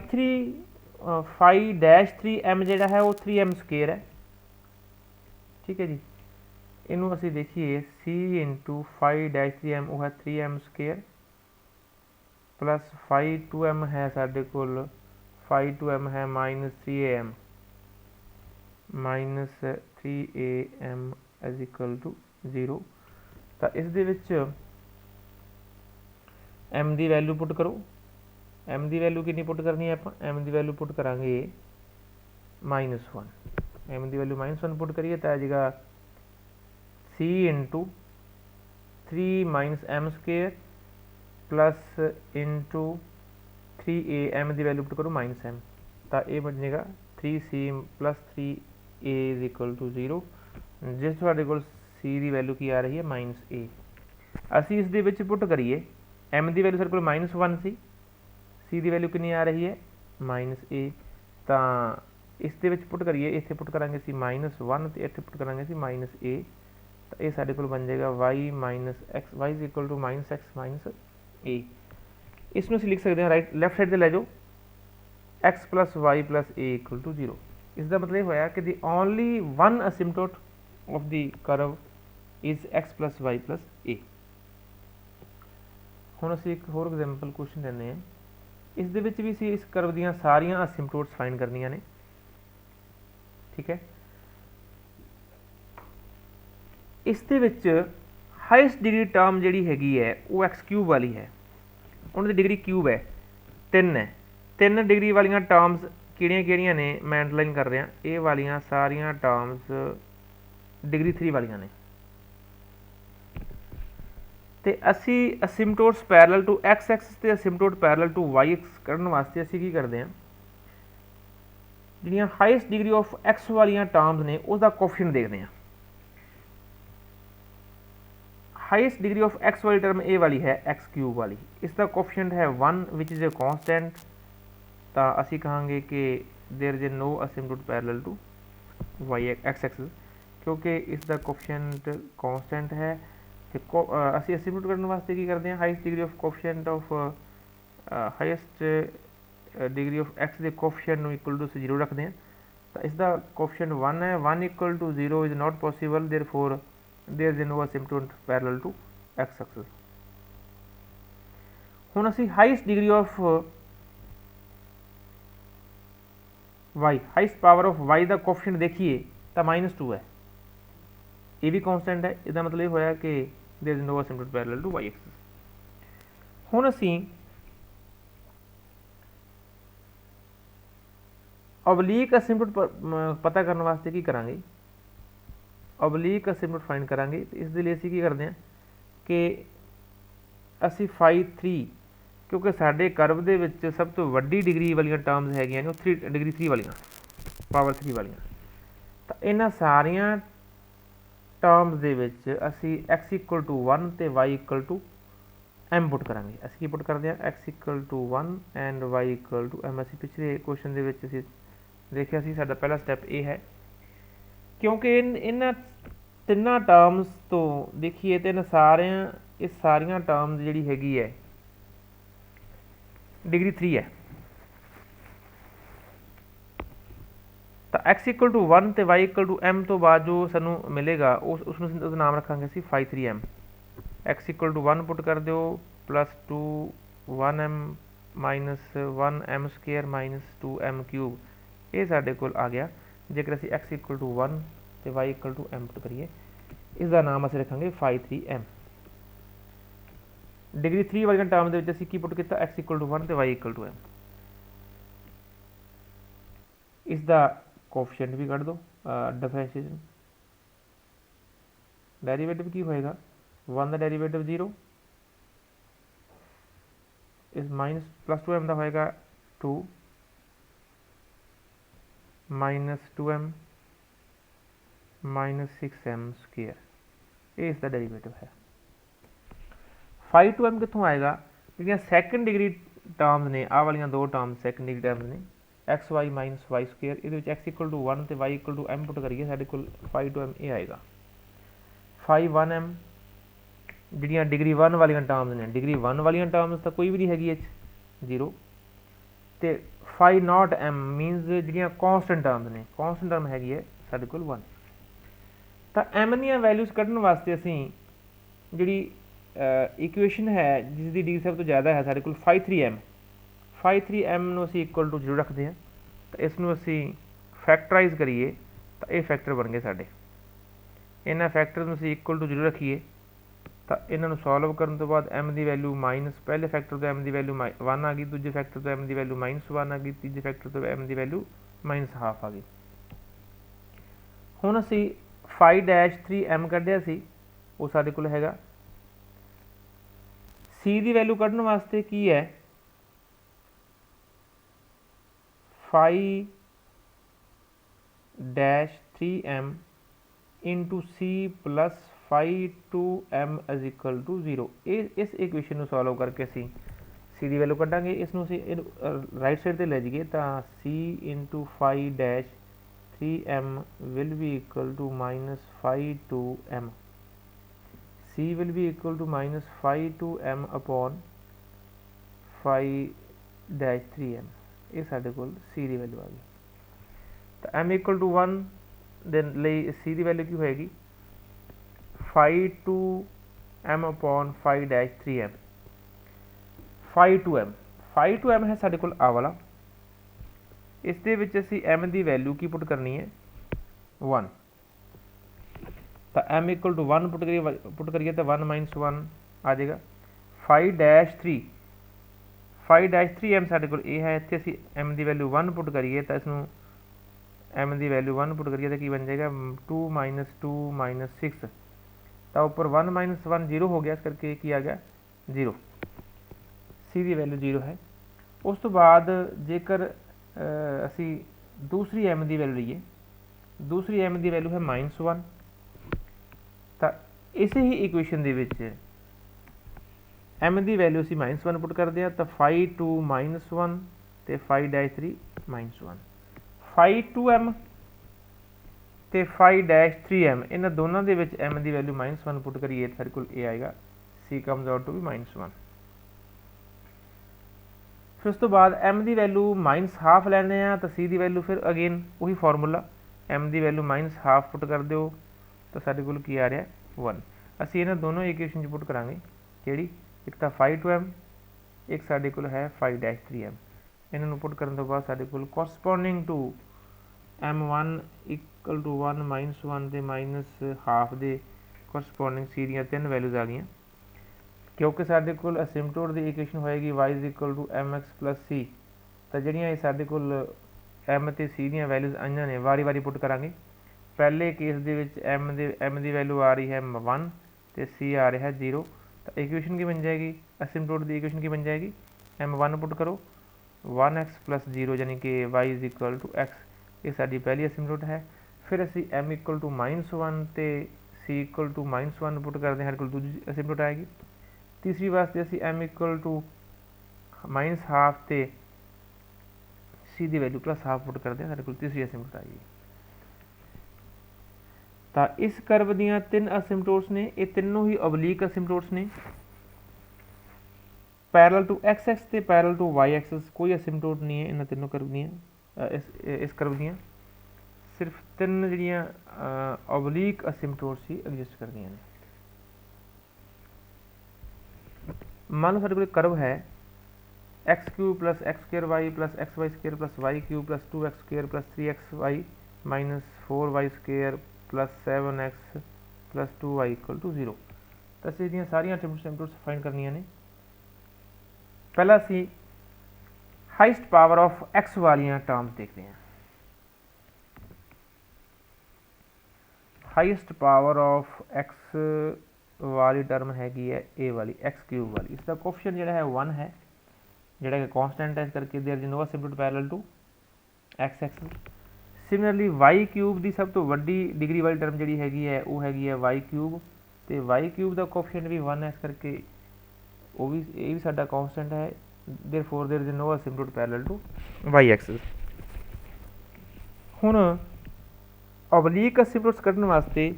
फाई डैश 3m ਜਿਹੜਾ ਹੈ ਉਹ 3m ਸਕੁਏਅਰ ਹੈ, ठीक है जी। इनू असी देखिए c इंटू फाई डैश 3m वो है 3m square plus phi 2m है साढ़े कोल फाई 2m है minus 3am minus 3am is equal to 0। तो इस दे विच m की वैल्यू पुट करो, m की वैल्यू कितनी पुट करनी है, आप m की वैल्यू पुट करांगे -1, m की वैल्यू -1 पुट करिए तो आ जाएगा c into 3 minus m square plus into 3am की वैल्यू पुट करो -m, तो ये बन जाएगा 3c plus 3a is equal to 0, जिस थोड़े को c की वैल्यू की आ रही है -a। असी इस दे विच पुट करिए m की वैल्यू साडे कोल -1 सी, c की वैल्यू कितनी आ रही है -a, तो इस दे विच पुट करिए, इत्थे पुट करांगे सी -1 तो इत्थे पुट करांगे सी -a, तो ये साढ़े को बन जाएगा y minus x, y is equal to -x minus a। इसमें लिख सकते हैं राइट लैफ्ट साइड से ले जाओ x plus Y plus a equal to 0। इसका मतलब होया कि the only one asymptote of the curve is x plus Y plus a। हुण असीं एक होर एग्जाम्पल क्वेश्चन लैंदे हैं, इस दे विच भी असीं इस कर्व दीयां सारियां असिम्पटोट्स फाइंड करनियां ने, ठीक है। इस दे विच हाईएस्ट डिग्री टर्म जिहड़ी हैगी है वो एक्स क्यूब वाली है, उन्होंने डिग्री क्यूब है 3 है, 3 डिग्री वालियां टर्म्स किहड़ियां ने मैं अंडरलाइन कर रहा, ये वालियां सारियां टर्म्स डिग्री 3 वालियां ने। तो असी asymptotes parallel to x axis ते asymptote parallel to Y X करने वास्ते असी की करते हैं, जिहड़ियां हाईएस्ट डिग्री ऑफ एक्स वालियां टर्म्स ने उसका कोफिशिएंट देखते हैं। हाईएस्ट डिग्री ऑफ एक्स वाली टर्म ए वाली है एक्स क्यूब वाली, इसका कोफिशिएंट है 1 विच इज़ ए कॉन्स्टेंट, तो असी कहांगे कि there is a no asymptote parallel to Y X axis, क्योंकि इसका कोफिशिएंट कॉन्स्टेंट है। तो असी असिम्पटोट करने वास्ते की करते हैं, highest degree of coefficient of highest degree of x के कोफिशिएंट इक्वल टू 0 रखते हैं, तो इसका कोफिशिएंट 1 है, 1 इक्वल to 0 is not possible, therefore there is no asymptote parallel to x axis। हुण असी highest degree of y, highest power of y का कोफिशिएंट देखिए तो -2 है, ये भी कॉन्स्टेंट है, इसका मतलब होया कि there is no asymptote parallel to y axis। हुण असी ऑब्लीक असिम्पटोट पता करने वास्ते की करांगे, ऑब्लीक असिम्पटोट फाइंड करांगे। तो इस लिए असी की करते हैं कि असी फाई 3, क्योंकि साडे कर्व दे विच सब तो वड्डी डिग्री वालियां टर्म्स हैगियां ने 3 डिग्री 3 वालियां, पावर 3 वालियां, तो इन्हां सारियां टर्म्स दे विच असी x इक्वल टू 1 ते y equal to m put करांगे। असी की पुट करते हैं x equal to 1 and y equal to m। असी पिछले क्वेश्चन दे विच असी देखिया सी साडा पहला स्टैप ए है, क्योंकि इन्हां तिन्नां टर्म्स तो देखिए तो इस सारियां टर्म्स जिहड़ी हैगी है डिग्री 3 है, तो x इक्वल टू 1 तो y इक्वल टू m तो बाद जो सानू मिलेगा उसनूं नाम रखांगे असीं phi 3m। x equal to 1 put कर दो plus 2 1m minus 1m square minus 2m cube, ये साडे कोल आ गया। जेकर असीं x इक्वल टू 1 तो y equal to m put करिए, इसका नाम असीं रखांगे फाई 3m। डिग्री 3 वाली टर्म दे विच असीं की पुट किया x इक्वल टू 1 तो y इक्वल टू m। इसका कोफिशिएंट भी कढ़ दो, डिफरेंशिएशन डेरिवेटिव की होएगा 1 का डेरिवेटिव 0, इस माइनस प्लस 2m का होएगा 2 minus 2m minus 6m square, ये इसका डेरिवेटिव है। फाई 2m कितों आएगा, जो सैकेंड डिग्री टर्म्स ने आ वाली दो टर्म्स सैकेंड डिग्री टर्म्स ने x y minus y square, ये एक्स इक्वल टू 1 तो y equal to m put करिए साढ़े को फाई 2m ये आएगा। फाई 1m जिहड़ियां डिग्री 1 वाली टर्म्स ने, डिग्री 1 वाली टर्म्स तो कोई भी नहीं हैगी 0, ਤੇ फाई नॉट एम मीनस ਜਿਹੜੀਆਂ ਕੌਂਸਟੈਂਟ ਟਰਮਸ ਨੇ, ਕੌਂਸਟੈਂਟ ਟਰਮ ਹੈਗੀ ਹੈ ਸਾਡੇ ਕੋਲ 1। ਤਾਂ ਐਮ ਦੀਆਂ ਵੈਲਿਊਜ਼ ਕੱਢਣ ਵਾਸਤੇ ਅਸੀਂ ਜਿਹੜੀ ਇਕੁਏਸ਼ਨ ਹੈ ਜਿਸ ਦੀ ਡੀ ਸਭ ਤੋਂ ਜ਼ਿਆਦਾ ਹੈ ਸਾਡੇ ਕੋਲ फाई 3m, फाई 3m ਨੂੰ ਅਸੀਂ ਇਕੁਅਲ ਟੂ 0 ਰੱਖਦੇ ਹਾਂ। ਤਾਂ ਇਸ ਨੂੰ ਅਸੀਂ ਫੈਕਟਰਾਈਜ਼ ਕਰੀਏ ਤਾਂ ਇਹ ਫੈਕਟਰ ਬਣ ਗਏ ਸਾਡੇ। ਇਹਨਾਂ ਫੈਕਟਰ ਨੂੰ ਅਸੀਂ ਇਕੁਅਲ ਟੂ 0 ਰੱਖੀਏ ਤਾਂ ਇਹਨਾਂ ਨੂੰ ਸੋਲਵ ਕਰਨ ਤੋਂ ਬਾਅਦ m ਦੀ ਵੈਲਿਊ ਮਾਈਨਸ, ਪਹਿਲੇ ਫੈਕਟਰ ਤੋਂ m ਦੀ ਵੈਲਿਊ 1 ਆ ਗਈ, ਦੂਜੇ ਫੈਕਟਰ ਤੋਂ m ਦੀ ਵੈਲਿਊ -1 ਆ ਗਈ, ਤੀਜੇ ਫੈਕਟਰ ਤੋਂ m ਦੀ ਵੈਲਿਊ -½ ਆ ਗਈ। ਹੁਣ ਅਸੀਂ फाई डैश 3m ਕੱਢਿਆ ਸੀ, ਉਹ ਸਾਡੇ ਕੋਲ ਹੈਗਾ। c ਦੀ ਵੈਲਿਊ ਕੱਢਣ ਵਾਸਤੇ ਕੀ ਹੈ, phi dash 3m into c plus phi 2m is equal to 0। इस इक्वेशन ਨੂੰ ਸੋਲਵ ਕਰਕੇ ਅਸੀਂ c ਦੀ ਵੈਲਿਊ ਕੱਢਾਂਗੇ। ਇਸ ਨੂੰ ਅਸੀਂ ਰਾਈਟ ਸਾਈਡ ਤੇ ਲੈ ਜਾਈਏ ਤਾਂ c इंटू phi dash 3m will be equal to minus phi 2m। c will be equal to minus phi 2m upon phi dash 3m। ਇਹ ਸਾਡੇ ਕੋਲ c ਦੀ ਵੈਲਿਊ ਆ ਗਈ। ਤਾਂ m equal to 1 ਦੇ ਲਈ c ਦੀ ਵੈਲਿਊ ਕੀ ਹੋਏਗੀ, phi 2m upon phi dash 3m। Phi 2m है ਸਾਡੇ ਕੋਲ ਆ ਵਾਲਾ। ਇਸ ਦੇ ਵਿੱਚ ਅਸੀਂ m ਦੀ ਵੈਲਿਊ ਕੀ ਪੁੱਟ ਕਰਨੀ ਹੈ, 1। ਤਾਂ m equal to 1 ਪੁੱਟ ਕਰੀਏ ਤਾਂ 1 - 1 ਆ ਜਾਏਗਾ। फाई डैश 3m ਸਾਡੇ ਕੋਲ ਇਹ ਹੈ। ਇੱਥੇ ਅਸੀਂ m ਦੀ ਵੈਲਿਊ 1 ਪੁੱਟ ਕਰੀਏ ਤਾਂ ਇਸ ਨੂੰ m ਦੀ ਵੈਲਿਊ 1 ਪੁੱਟ ਕਰੀਏ ਤਾਂ ਕੀ ਬਣ ਜਾਏਗਾ, 2 - 2 - 6। ਤਾਂ ਉੱਪਰ 1 - 1 0 ਹੋ ਗਿਆ, ਇਸ ਕਰਕੇ ਕੀ ਆ ਗਿਆ, 0। c ਦੀ ਵੈਲਿਊ 0 ਹੈ। ਉਸ ਤੋਂ ਬਾਅਦ ਜੇਕਰ ਅਸੀਂ ਦੂਸਰੀ m ਦੀ ਵੈਲਿਊ ਲਈਏ, ਦੂਸਰੀ m ਦੀ ਵੈਲਿਊ ਹੈ -1। ਤਾਂ ਇਸੇ ਹੀ ਇਕੁਏਸ਼ਨ ਦੇ ਵਿੱਚ m ਦੀ ਵੈਲਿਊ ਅਸੀਂ -1 ਪੁੱਟ ਕਰਦੇ ਹਾਂ ਤਾਂ फाई 2 -1 ਤੇ फाई डैश 3 -1। फाई 2m ਤੇ फाई डैश 3m ਇਹਨਾਂ ਦੋਨਾਂ ਦੇ ਵਿੱਚ m ਦੀ ਵੈਲਿਊ -1 ਪੁੱਟ ਕਰੀਏ ਤਾਂ ਸਾਡੇ ਕੋਲ ਇਹ ਆਏਗਾ, c comes out to be -1। ਫਿਰ ਉਸ ਤੋਂ ਬਾਅਦ m ਦੀ ਵੈਲਿਊ -½ ਲੈਣੇ ਆ ਤਾਂ c ਦੀ ਵੈਲਿਊ ਫਿਰ ਅਗੇਨ ਉਹੀ ਫਾਰਮੂਲਾ, m ਦੀ ਵੈਲਿਊ -½ ਪੁੱਟ ਕਰ ਦਿਓ ਤਾਂ ਸਾਡੇ ਕੋਲ ਕੀ ਆ ਰਿਹਾ, 1। ਅਸੀਂ ਇਹਨਾਂ ਦੋਨੋਂ ਇਕੁਏਸ਼ਨ 'ਚ ਪੁੱਟ ਕਰਾਂਗੇ, ਕਿਹੜੀ, ਇੱਕ ਤਾਂ फाई 2m, ਇੱਕ ਸਾਡੇ ਕੋਲ ਹੈ फाई डैश 3m। ਇਹਨਾਂ ਨੂੰ ਪੁੱਟ ਕਰਨ ਤੋਂ ਬਾਅਦ ਸਾਡੇ ਕੋਲ corresponding to m1 equal to 1 - 1 ਤੇ -½ ਦੇ ਕੋਰਸਪੋਂਡਿੰਗ c ਦੀਆਂ 3 ਵੈਲਿਊਜ਼ ਆ ਗਈਆਂ। ਕਿਉਂਕਿ ਸਾਡੇ ਕੋਲ ਅਸਿਮਟੋਟ ਦੀ ਇਕੁਏਸ਼ਨ ਹੋਏਗੀ y = mx + c। ਤਾਂ ਜਿਹੜੀਆਂ ਇਹ ਸਾਡੇ ਕੋਲ m ਤੇ c ਦੀਆਂ ਵੈਲਿਊਜ਼ ਆਈਆਂ ਨੇ ਵਾਰੀ ਪੁੱਟ ਕਰਾਂਗੇ। ਪਹਿਲੇ ਕੇਸ ਦੇ ਵਿੱਚ m ਦੀ ਵੈਲਿਊ ਆ ਰਹੀ ਹੈ 1 ਤੇ c ਆ ਰਿਹਾ 0। ਤਾਂ ਇਕੁਏਸ਼ਨ ਕੀ ਬਣ ਜਾਏਗੀ, ਅਸਿਮਟੋਟ ਦੀ ਇਕੁਏਸ਼ਨ ਕੀ ਬਣ ਜਾਏਗੀ, m1 ਪੁੱਟ ਕਰੋ 1x + 0 ਯਾਨੀ ਕਿ y = x। ਇਹ ਸਾਡੀ ਪਹਿਲੀ ਅਸਿਮਟੋਟ ਹੈ। ਫਿਰ ਅਸੀਂ m = -1 ਤੇ c = -1 ਪੁੱਟ ਕਰਦੇ ਹਾਂ, ਸਾਡੇ ਕੋਲ ਦੂਜੀ ਅਸਿਮਟੋਟ ਆਏਗੀ। ਤੀਸਰੀ ਵਾਸਤੇ ਅਸੀਂ m = -½ ਤੇ c ਦੀ ਵੈਲਿਊ +½ ਪੁੱਟ ਕਰਦੇ ਹਾਂ, ਸਾਡੇ ਕੋਲ ਤੀਸਰੀ ਅਸਿਮਟੋਟ ਆਏਗੀ। ਤਾਂ ਇਸ ਕਰਵ ਦੀਆਂ 3 ਅਸਿਮਟੋਟਸ ਨੇ, ਇਹ ਤਿੰਨੋਂ ਹੀ ਓਬਲੀਕ ਅਸਿਮਟੋਟਸ ਨੇ। ਪੈਰਲਲ ਟੂ x ਐਕਸ ਤੇ ਪੈਰਲਲ ਟੂ y ਐਕਸਿਸ ਕੋਈ ਅਸਿਮਟੋਟ ਨਹੀਂ ਹੈ ਇਹਨਾਂ ਤਿੰਨੋਂ ਕਰਵ ਦੀਆਂ, ਇਸ ਕਰਵ ਦੀਆਂ। ਸਿਰਫ 3 ਜਿਹੜੀਆਂ ਓਬਲੀਕ ਅਸਿਮਟੋਟਸ ਹੀ ਐਗਜ਼ਿਸਟ ਕਰਦੀਆਂ ਨੇ। ਮੰਨ ਲਓ ਸਾਡੇ ਕੋਲ ਕਰਵ ਹੈ x³ + x² + xy² + y³ + 2x² + 3xy - 4y² + 7x + 2y = 0। ਤਾਂ ਅਸੀਂ ਇਹਦੀਆਂ ਸਾਰੀਆਂ ਅਸਿਮਟੋਟਸ ਫਾਈਂਡ ਕਰਨੀਆਂ ਨੇ। ਪਹਿਲਾਂ ਅਸੀਂ ਹਾਈਐਸਟ ਪਾਵਰ ਆਫ x ਵਾਲੀਆਂ ਟਰਮਸ ਦੇਖਦੇ ਹਾਂ। ਹਾਈਐਸਟ ਪਾਵਰ ਆਫ x ਵਾਲੀ ਟਰਮ ਹੈਗੀ ਹੈ ਇਹ ਵਾਲੀ x³ ਵਾਲੀ। ਇਸ ਦਾ ਕੋਐਫੀਸ਼ੀਐਂਟ ਜਿਹੜਾ ਹੈ 1 ਹੈ, ਜਿਹੜਾ ਕਿ ਕਾਂਸਟੈਂਟ ਹੈ, ਇਸ ਕਰਕੇ there is no asymptote parallel to x axis. Similarly y³ ਦੀ ਸਭ ਤੋਂ ਵੱਡੀ ਡਿਗਰੀ ਵਾਲੀ ਟਰਮ ਜਿਹੜੀ ਹੈਗੀ ਹੈ ਉਹ ਹੈਗੀ ਹੈ y³ ਤੇ y³ ਦਾ ਕੋਐਫੀਸ਼ੀਐਂਟ ਵੀ 1 ਹੈ, ਇਸ ਕਰਕੇ ਉਹ ਵੀ ਇਹ ਵੀ ਸਾਡਾ ਕਾਂਸਟੈਂਟ ਹੈ। therefore there is no asymptote parallel to y axis। ਹੁਣ ਓਬਲੀਕ ਅਸਿਮਟੋਟਸ ਕੱਢਣ ਵਾਸਤੇ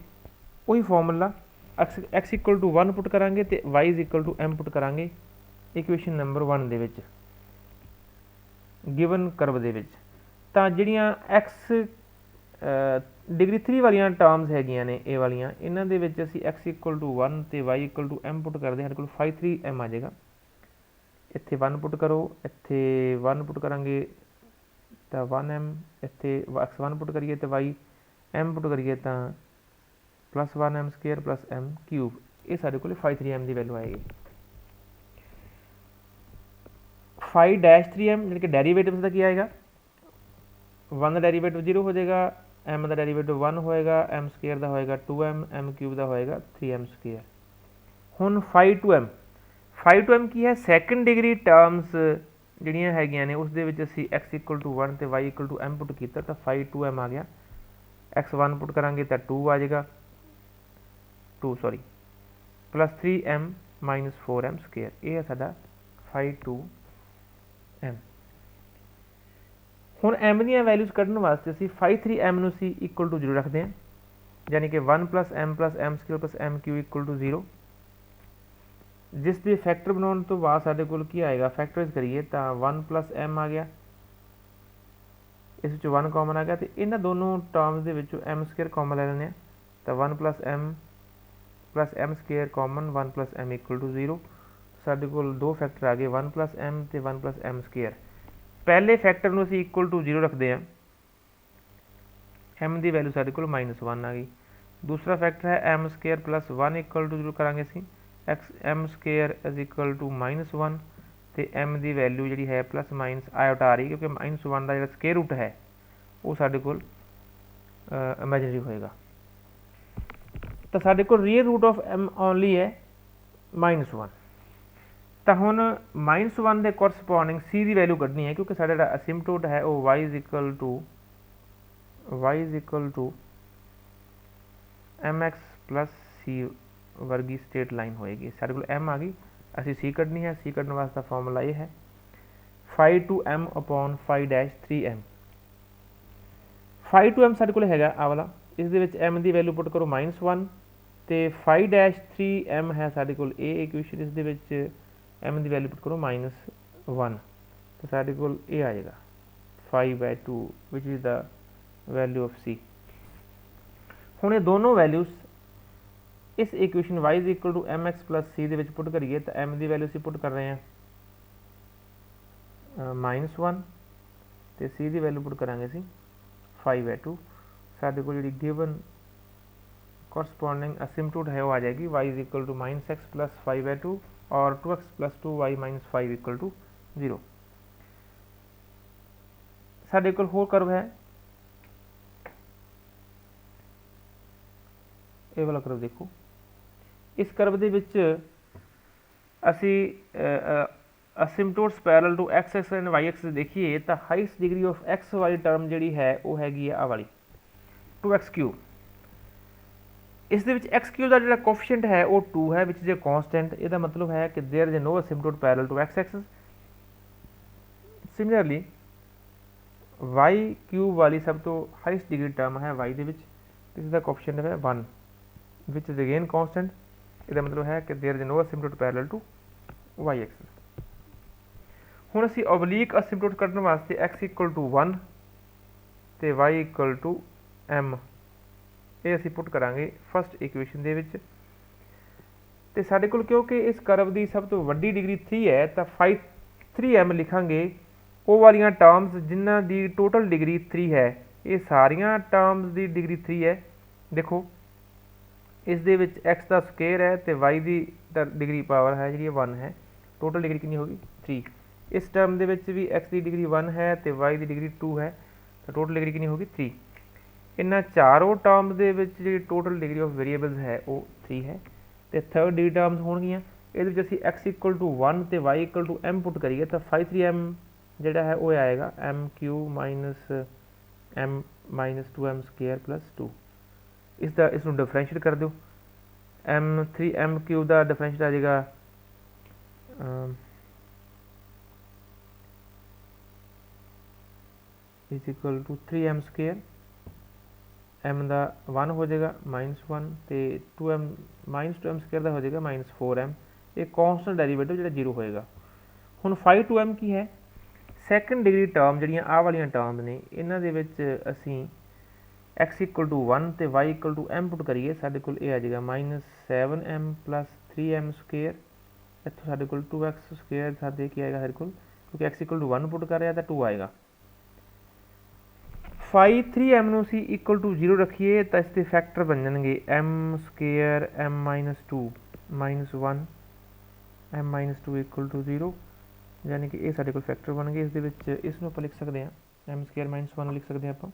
ਉਹੀ ਫਾਰਮੂਲਾ, x = 1 ਪੁੱਟ ਕਰਾਂਗੇ ਤੇ y = m ਪੁੱਟ ਕਰਾਂਗੇ ਇਕੁਏਸ਼ਨ ਨੰਬਰ 1 ਦੇ ਵਿੱਚ। ਗਿਵਨ ਕਰਵ ਦੇ ਵਿੱਚ। ਤਾਂ ਜਿਹੜੀਆਂ x ਡਿਗਰੀ 3 ਵਾਲੀਆਂ ਟਰਮਸ ਹੈਗੀਆਂ ਨੇ ਇਹ ਵਾਲੀਆਂ, ਇਹਨਾਂ ਦੇ ਵਿੱਚ ਅਸੀਂ x ਇਕੁਅਲ ਟੂ 1 ਅਤੇ y ਇਕੁਅਲ ਟੂ m ਪੁੱਟ ਕਰਦੇ ਹਾਂ, ਸਾਡੇ ਕੋਲ 5 3m ਆ ਜਾਏਗਾ। ਇੱਥੇ 1 ਪੁੱਟ ਕਰੋ, ਇੱਥੇ 1 ਪੁੱਟ ਕਰਾਂਗੇ ਤਾਂ 1m, ਇੱਥੇ x1 ਪੁੱਟ ਕਰੀਏ ਤਾਂ y m ਪੁੱਟ ਕਰੀਏ ਤਾਂ plus 1m square plus m cube. ਇਹ ਸਾਡੇ ਕੋਲ 5 3m ਦੀ ਵੈਲੂ ਆਏਗੀ। 5-3m ਜਾਣੀ ਕਿ ਡੈਰੀਵੇਟਿਵ ਦਾ ਕੀ ਆਏਗਾ, 1 ਦਾ ਡੈਰੀਵੇਟਿਵ 0 ਹੋ ਜਾਏਗਾ, m ਦਾ ਡੈਰੀਵੇਟਿਵ 1 ਹੋਏਗਾ, m ਸਕੇਅਰ ਦਾ ਹੋਏਗਾ 2m, m ਕਿਊਬ ਦਾ ਹੋਏਗਾ 3m ਸਕੇਅਰ। ਹੁਣ 5 2m ਕੀ ਹੈ, ਸੈਕੰਡ ਡਿਗਰੀ ਟਰਮਸ ਜਿਹੜੀਆਂ ਹੈਗੀਆਂ ਨੇ ਉਸ ਦੇ ਵਿੱਚ ਅਸੀਂ x ਇਕੁਅਲ ਟੂ 1 ਅਤੇ y ਇਕੁਅਲ ਟੂ m ਪੁੱਟ ਕੀਤਾ ਤਾਂ 5 2m ਆ ਗਿਆ। x1 ਪੁੱਟ ਕਰਾਂਗੇ ਤਾਂ 2 ਆ ਜਾਏਗਾ, plus 3m minus 4m square. ਇਹ ਹੈ ਸਾਡਾ 5 2m। ਹੁਣ m ਦੀਆਂ ਵੈਲਿਊਜ਼ ਕੱਢਣ ਵਾਸਤੇ ਅਸੀਂ 5 3m ਨੂੰ ਅਸੀਂ ਇਕੁਅਲ ਟੂ 0 ਰੱਖਦੇ ਹਾਂ, ਯਾਨੀ ਕਿ 1 plus m square plus m cube equal to 0। ਜਿਸ ਦੇ ਫੈਕਟਰ ਬਣਾਉਣ ਤੋਂ ਬਾਅਦ ਸਾਡੇ ਕੋਲ ਕੀ ਆਏਗਾ, ਫੈਕਟਰਾਈਜ਼ ਕਰੀਏ ਤਾਂ 1 ਪਲੱਸ m ਆ ਗਿਆ, ਇਸ ਵਿੱਚੋਂ 1 ਕਾਮਨ ਆ ਗਿਆ, ਅਤੇ ਇਹਨਾਂ ਦੋਨੋਂ ਟਰਮਸ ਦੇ ਵਿੱਚੋਂ m ਸਕੇਅਰ ਕਾਮਨ ਲੈ ਲੈਂਦੇ ਹਾਂ ਤਾਂ 1 plus m square common, 1 plus m equal to 0। ਸਾਡੇ ਕੋਲ ਦੋ ਫੈਕਟਰ ਆ ਗਏ, 1 ਪਲੱਸ m ਅਤੇ 1 ਪਲੱਸ m ਸਕੇਅਰ। ਪਹਿਲੇ ਫੈਕਟਰ ਨੂੰ ਅਸੀਂ ਇਕੁਅਲ ਟੂ 0 ਰੱਖਦੇ ਹਾਂ, m ਦੀ ਵੈਲੂ ਸਾਡੇ ਕੋਲ -1 ਆ ਗਈ। ਦੂਸਰਾ ਫੈਕਟਰ ਹੈ m square plus 1 equal to 0 ਕਰਾਂਗੇ ਅਸੀਂ, m square is equal to -1 ਅਤੇ m ਦੀ ਵੈਲੂ ਜਿਹੜੀ ਹੈ ਪਲੱਸ ਮਾਈਨਸ ਆਇਓਟਾ ਆ ਰਹੀ, ਕਿਉਂਕਿ -1 ਦਾ ਜਿਹੜਾ ਸਕੇਅਰ ਰੂਟ ਹੈ ਉਹ ਸਾਡੇ ਕੋਲ ਇਮੈਜਨਰੀ ਹੋਏਗਾ। ਤਾਂ ਸਾਡੇ ਕੋਲ real root of m only ਹੈ -1। ਤਾਂ ਹੁਣ -1 ਦੇ ਕੋਰਸਪੋਂਡਿੰਗ c ਦੀ ਵੈਲੂ ਕੱਢਣੀ ਹੈ, ਕਿਉਂਕਿ ਸਾਡਾ ਜਿਹੜਾ ਅਸਿਮਟੋਟ ਹੈ ਉਹ y is equal to mx plus c ਵਰਗੀ ਸਟੇਟ ਲਾਈਨ ਹੋਏਗੀ। ਸਾਡੇ ਕੋਲ m ਆ ਗਈ, ਅਸੀਂ c ਕੱਢਣੀ ਹੈ। c ਕੱਢਣ ਵਾਸਤੇ ਫਾਰਮੂਲਾ ਇਹ ਹੈ 5 2m ਅਪੋਨ 5 3m। 5 2m ਸਾਡੇ ਕੋਲ ਹੈਗਾ ਆ ਵਾਲਾ, ਇਸ ਦੇ ਵਿੱਚ m ਦੀ ਵੈਲੂ ਪੁੱਟ ਕਰੋ -1 ਅਤੇ 5 3m ਹੈ ਸਾਡੇ ਕੋਲ ਇਹ ਇਕੁਏਸ਼ਨ, ਇਸ ਦੇ ਵਿੱਚ m ਦੀ ਵੈਲੂ ਪੁੱਟ ਕਰੋ -1 ਤਾਂ ਸਾਡੇ ਕੋਲ ਇਹ ਆ ਜਾਏਗਾ 5/2 which is the value of c। ਹੁਣ ਇਹ ਦੋਨੋਂ ਵੈਲਿਊਜ਼ ਇਸ equation y is equal to mx plus c ਦੇ ਵਿੱਚ ਪੁੱਟ ਕਰੀਏ ਤਾਂ m ਦੀ ਵੈਲੂ ਅਸੀਂ ਪੁੱਟ ਕਰ ਰਹੇ ਹਾਂ -1 ਅਤੇ c ਦੀ ਵੈਲੂ ਪੁੱਟ ਕਰਾਂਗੇ ਅਸੀਂ 5/2। ਸਾਡੇ ਕੋਲ ਜਿਹੜੀ ਗਿਵਨ ਕੋਰਸਪੋਂਡਿੰਗ ਅਸਿਮਟੋਟ ਹੈ ਉਹ ਆ ਜਾਏਗੀ y is equal to -x plus 5/2 और 2x plus 2y minus 5 equal to 0। साढ़े कोल होर करव है, ये वाला करव देखो। इस करव दे विच असी asymptotes parallel to x X and y axis देखिए तो हाईएस्ट डिग्री ऑफ x वाली टर्म जिहड़ी है वो हैगी आ वाली 2x क्यूब। इस दे विच x क्यूब का जो कोफिशिएंट है वो 2 है विच इज ए कॉन्स्टेंट। इसका मतलब है कि there is no asymptote parallel to x axis. Similarly y cube वाली सब तो हाईएस्ट डिग्री टर्म है y दे विच, इसका कोफिशिएंट है 1 विच इज अगेन कॉन्स्टेंट। इसका मतलब है कि there is no asymptote parallel to y axis. हुण असीं ओबलीक असिमटोट कढण वास्ते x इक्वल टू 1 ते y इक्वल टू m ਇਹ ਅਸੀਂ ਪੁੱਟ ਕਰਾਂਗੇ ਫਸਟ ਇਕੁਏਸ਼ਨ ਦੇ ਵਿੱਚ। ਤੇ ਸਾਡੇ ਕੋਲ ਕਿਉਂਕਿ ਇਸ ਕਰਵ ਦੀ ਸਭ ਤੋਂ ਵੱਡੀ ਡਿਗਰੀ 3 ਹੈ ਤਾਂ 5 3m ਲਿਖਾਂਗੇ ਉਹ ਵਾਲੀਆਂ ਟਰਮਸ ਜਿਨ੍ਹਾਂ ਦੀ ਟੋਟਲ ਡਿਗਰੀ 3 ਹੈ। ਇਹ ਸਾਰੀਆਂ ਟਰਮਸ ਦੀ ਡਿਗਰੀ 3 ਹੈ। ਦੇਖੋ ਇਸ ਦੇ ਵਿੱਚ x ਦਾ ਸਕੁਅਰ ਹੈ ਤੇ y ਦੀ ਡਿਗਰੀ ਪਾਵਰ ਹੈ ਜਿਹੜੀ 1 ਹੈ। ਟੋਟਲ ਡਿਗਰੀ ਕਿੰਨੀ ਹੋਗੀ 3। ਇਸ ਟਰਮ ਦੇ ਵਿੱਚ ਵੀ x ਦੀ ਡਿਗਰੀ 1 ਹੈ ਤੇ y ਦੀ ਡਿਗਰੀ 2 ਹੈ ਤਾਂ ਟੋਟਲ ਡਿਗਰੀ ਕਿੰਨੀ ਹੋਗੀ 3। इन्होंने चारों टर्म्स के जी टोटल डिग्री ऑफ वेरीएबल्स है वो 3 है। तो थर्ड डिग्री टर्म्स होंगियां ये असी x इक्वल टू 1 तो y equal to m put करिए तो 5 3m जोड़ा है वो आएगा m cube minus 2m square plus 2। इसका इसको डिफरेंशिएट कर दो m क्यूब का डिफरेंशिएट आ जाएगा is equal to 3m square, m का 1 हो जाएगा -1 तो 2m स्क्वेयर का हो जाएगा -4m। ये कॉन्स्टेंट डेरीवेटिव जो 0 होएगा। हुण 5 2m की है ਸੈਕੰਡ ਡਿਗਰੀ ਟਰਮ ਜਿਹੜੀਆਂ ਆਹ ਵਾਲੀਆਂ ਟਰਮ ਨੇ ਇਹਨਾਂ ਦੇ ਵਿੱਚ ਅਸੀਂ x ਇਕੁਅਲ ਟੂ 1 ਅਤੇ y ਇਕੁਅਲ ਟੂ m ਪੁੱਟ ਕਰੀਏ, ਸਾਡੇ ਕੋਲ ਇਹ ਆ ਜਾਏਗਾ -7m + 3m ਸਕੁਏਅਰ। ਇੱਥੋਂ ਸਾਡੇ ਕੋਲ 2x ਸਕੁਏਅਰ ਸਾਡੇ ਕੀ ਆਏਗਾ ਸਾਡੇ ਕੋਲ, ਕਿਉਂਕਿ x ਇਕੁਅਲ ਟੂ 1 ਪੁੱਟ ਕਰ ਰਿਹਾ ਤਾਂ 2 ਆਏਗਾ। ਫਾਈ 3m ਨੂੰ ਅਸੀਂ ਇਕੁਅਲ ਟੂ 0 ਰੱਖੀਏ ਤਾਂ ਇਸ ਦੇ ਫੈਕਟਰ ਬਣ ਜਾਣਗੇ m square m - 2 -1 m - 2 equal to 0, ਯਾਨੀ ਕਿ ਇਹ ਸਾਡੇ ਕੋਲ ਫੈਕਟਰ ਬਣ ਗਏ। ਇਸ ਦੇ ਵਿੱਚ ਇਸ ਨੂੰ ਆਪਾਂ ਲਿਖ ਸਕਦੇ ਹਾਂ m ਸਕੁਏਅਰ -1 ਲਿਖ ਸਕਦੇ ਹਾਂ ਆਪਾਂ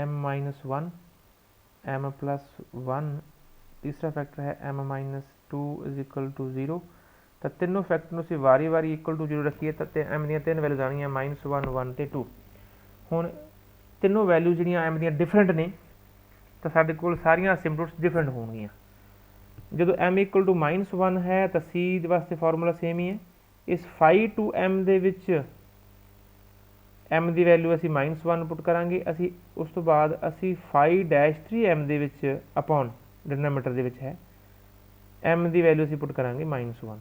m - 1 m + 1, ਤੀਸਰਾ ਫੈਕਟਰ ਹੈ m - 2 ਇਜ਼ ਇਕੁਅਲ ਟੂ 0। ਤਾਂ ਤਿੰਨੋਂ ਫੈਕਟਰ ਨੂੰ ਅਸੀਂ ਵਾਰੀ ਇਕੁਅਲ ਟੂ 0 ਰੱਖੀਏ ਤਾਂ m ਦੀਆਂ ਤਿੰਨ ਵੈਲੂਜ਼ ਆਉਣਗੀਆਂ -1 1 ਅਤੇ 2। ਹੁਣ ਤਿੰਨੋਂ ਵੈਲੂ ਜਿਹੜੀਆਂ m ਦੀਆਂ ਡਿਫਰੈਂਟ ਨੇ ਤਾਂ ਸਾਡੇ ਕੋਲ ਸਾਰੀਆਂ ਅਸਿਮਪਟੋਟਸ ਡਿਫਰੈਂਟ ਹੋਣਗੀਆਂ। ਜਦੋਂ m ਇਕੁਅਲ ਟੂ -1 ਹੈ ਤਾਂ c ਦੇ ਵਾਸਤੇ ਫਾਰਮੂਲਾ ਸੇਮ ਹੀ ਹੈ। ਇਸ ਫਾਈ ਟੂ m ਦੇ ਵਿੱਚ m ਦੀ ਵੈਲੂ ਅਸੀਂ -1 ਪੁੱਟ ਕਰਾਂਗੇ, ਅਸੀਂ ਉਸ ਤੋਂ ਬਾਅਦ ਅਸੀਂ ਫਾਈ -3m ਦੇ ਵਿੱਚ ਅਪੋਨ ਡਿਨੋਮੀਨੇਟਰ ਦੇ ਵਿੱਚ ਹੈ m ਦੀ ਵੈਲੂ ਅਸੀਂ ਪੁੱਟ ਕਰਾਂਗੇ -1।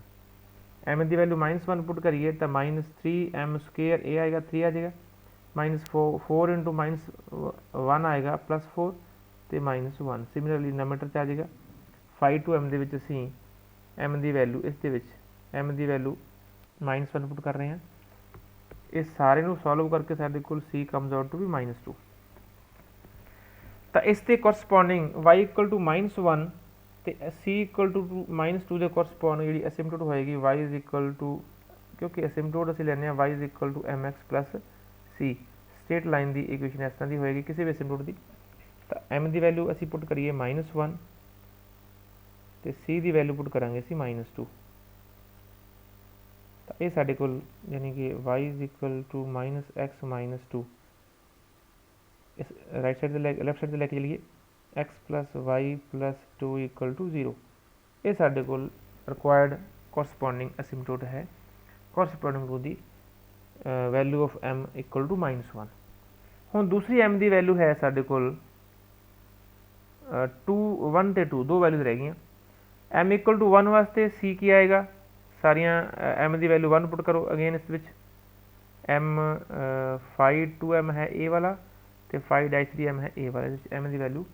m ਦੀ ਵੈਲੂ -1 ਪੁੱਟ ਕਰੀਏ ਤਾਂ -3m ਸਕੁਏਅਰ ਇਹ ਆਏਗਾ 3 ਆ ਜਾਏਗਾ, -4 ਇੰਟੂ -1 ਆਏਗਾ +4 ਅਤੇ -1। ਸਿਮਿਲਰਲੀ ਨੋਮੀਨੇਟਰ 'ਚ ਆ ਜਾਏਗਾ। ਫਾਈ ਟੂ m ਦੇ ਵਿੱਚ ਅਸੀਂ m ਦੀ ਵੈਲੂ ਇਸ ਦੇ ਵਿੱਚ m ਦੀ ਵੈਲੂ -1 ਪੁੱਟ ਕਰ ਰਹੇ ਹਾਂ। ਇਸ ਸਾਰੇ ਨੂੰ ਸੋਲਵ ਕਰਕੇ ਸਾਡੇ ਕੋਲ c ਕਮਜ਼ ਆਊਟ ਟੂ ਵੀ -2। ਤਾਂ ਇਸ ਦੇ ਕੋਰਸਪੋਂਡਿੰਗ y ਇਕੁਅਲ ਟੂ -1 ਅਤੇ c ਇਕੁਅਲ ਟੂ -2 ਦੇ ਕੋਰਸਪੋਂਡਿੰਗ ਜਿਹੜੀ ਅਸਿਮਪਟੋਟ ਹੋਏਗੀ y ਇਜ਼ ਇਕੁਅਲ ਟੂ, ਕਿਉਂਕਿ ਅਸਿਮਪਟੋਟ ਅਸੀਂ ਲੈਂਦੇ ਹਾਂ y is equal to mx + c। Straight line ਦੀ ਇਕੁਏਸ਼ਨ ਇਸ ਤਰ੍ਹਾਂ ਦੀ ਹੋਏਗੀ ਕਿਸੇ ਵੀ ਅਸਿਮਪਟੋਟ ਦੀ। ਤਾਂ m ਦੀ ਵੈਲੂ ਅਸੀਂ ਪੁੱਟ ਕਰੀਏ -1 ਅਤੇ c ਦੀ ਵੈਲੂ ਪੁੱਟ ਕਰਾਂਗੇ ਅਸੀਂ -2। ਤਾਂ ਇਹ ਸਾਡੇ ਕੋਲ ਯਾਨੀ ਕਿ y is equal to -x - 2, ਇਸ ਰਾਈਟ ਸਾਈਡ ਤੇ ਲੈਫਟ ਸਾਈਡ 'ਤੇ ਲੈ ਕੇ ਚਲੀਏ x + y + 2 ਇਕੁਅਲ ਟੂ 0। ਇਹ ਸਾਡੇ ਕੋਲ ਰਿਕੁਆਇਰਡ ਕੋਰਸਪੋਂਡਿੰਗ ਅਸਿਮਪਟੋਟ ਹੈ corresponding to the value of m equal to -1। ਹੁਣ ਦੂਸਰੀ m ਦੀ ਵੈਲੂ ਹੈ ਸਾਡੇ ਕੋਲ 2 1 ਅਤੇ 2, ਦੋ ਵੈਲੂਜ਼ ਰਹਿ ਗਈਆਂ। m ਇਕੁਅਲ ਟੂ 1 ਵਾਸਤੇ c ਕੀ ਆਏਗਾ, ਸਾਰੀਆਂ m ਦੀ ਵੈਲੂ 1 ਪੁੱਟ ਕਰੋ ਅਗੇਨ ਇਸ ਵਿੱਚ m ਫਾਈ 2m ਹੈ a ਵਾਲਾ ਅਤੇ ਫਾਈ -3m ਹੈ a ਵਾਲਾ। ਇਸ ਵਿੱਚ m ਦੀ ਵੈਲੂ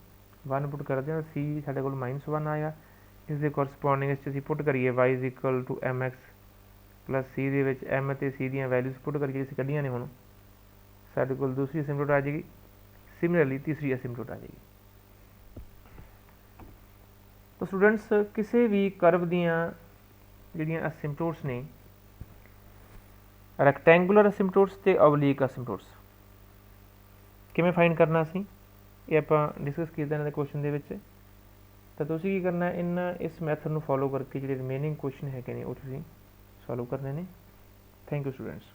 1 ਪੁੱਟ ਕਰਦੇ ਹਾਂ, c ਸਾਡੇ ਕੋਲ -1 ਆਇਆ। ਇਸ ਦੇ ਕੋਰਸਪੋਂਡਿੰਗ ਇਸ 'ਚ ਅਸੀਂ ਪੁੱਟ ਕਰੀਏ y is equal to mx + c ਦੇ ਵਿੱਚ m ਅਤੇ c ਦੀਆਂ ਵੈਲੂਜ਼ ਪੁੱਟ ਕਰਕੇ ਅਸੀਂ ਕੱਢੀਆਂ ਨੇ, ਹੁਣ ਸਾਡੇ ਕੋਲ ਦੂਸਰੀ ਅਸਿਮਪਟੋਟ ਆ ਜਾਏਗੀ। ਸਿਮਿਲਰਲੀ ਤੀਸਰੀ ਅਸਿਮਪਟੋਟ ਆ ਜਾਏਗੀ। ਤਾਂ ਸਟੂਡੈਂਟਸ ਕਿਸੇ ਵੀ ਕਰਵ ਦੀਆਂ ਜਿਹੜੀਆਂ ਅਸਿਮਪਟੋਟਸ ਨੇ, ਰੈਕਟੈਂਗੂਲਰ ਅਸਿਮਪਟੋਟਸ ਅਤੇ ਓਬਲੀਕ ਅਸਿਮਪਟੋਟਸ, ਕਿਵੇਂ ਫਾਈਂਡ ਕਰਨਾ ਅਸੀਂ ਇਹ ਆਪਾਂ ਡਿਸਕਸ ਕੀਤਾ ਇਹਨਾਂ ਦੇ ਕੁਐਸਚਨ ਦੇ ਵਿੱਚ। ਤਾਂ ਤੁਸੀਂ ਕੀ ਕਰਨਾ, ਇਸ ਮੈਥਡ ਨੂੰ ਫੋਲੋ ਕਰਕੇ ਜਿਹੜੇ ਰਿਮੇਨਿੰਗ ਕੁਐਸਚਨ ਹੈਗੇ ਨੇ ਉਹ ਤੁਸੀਂ ਸੋਲਵ ਕਰਨੇ ਨੇ। Thank you students.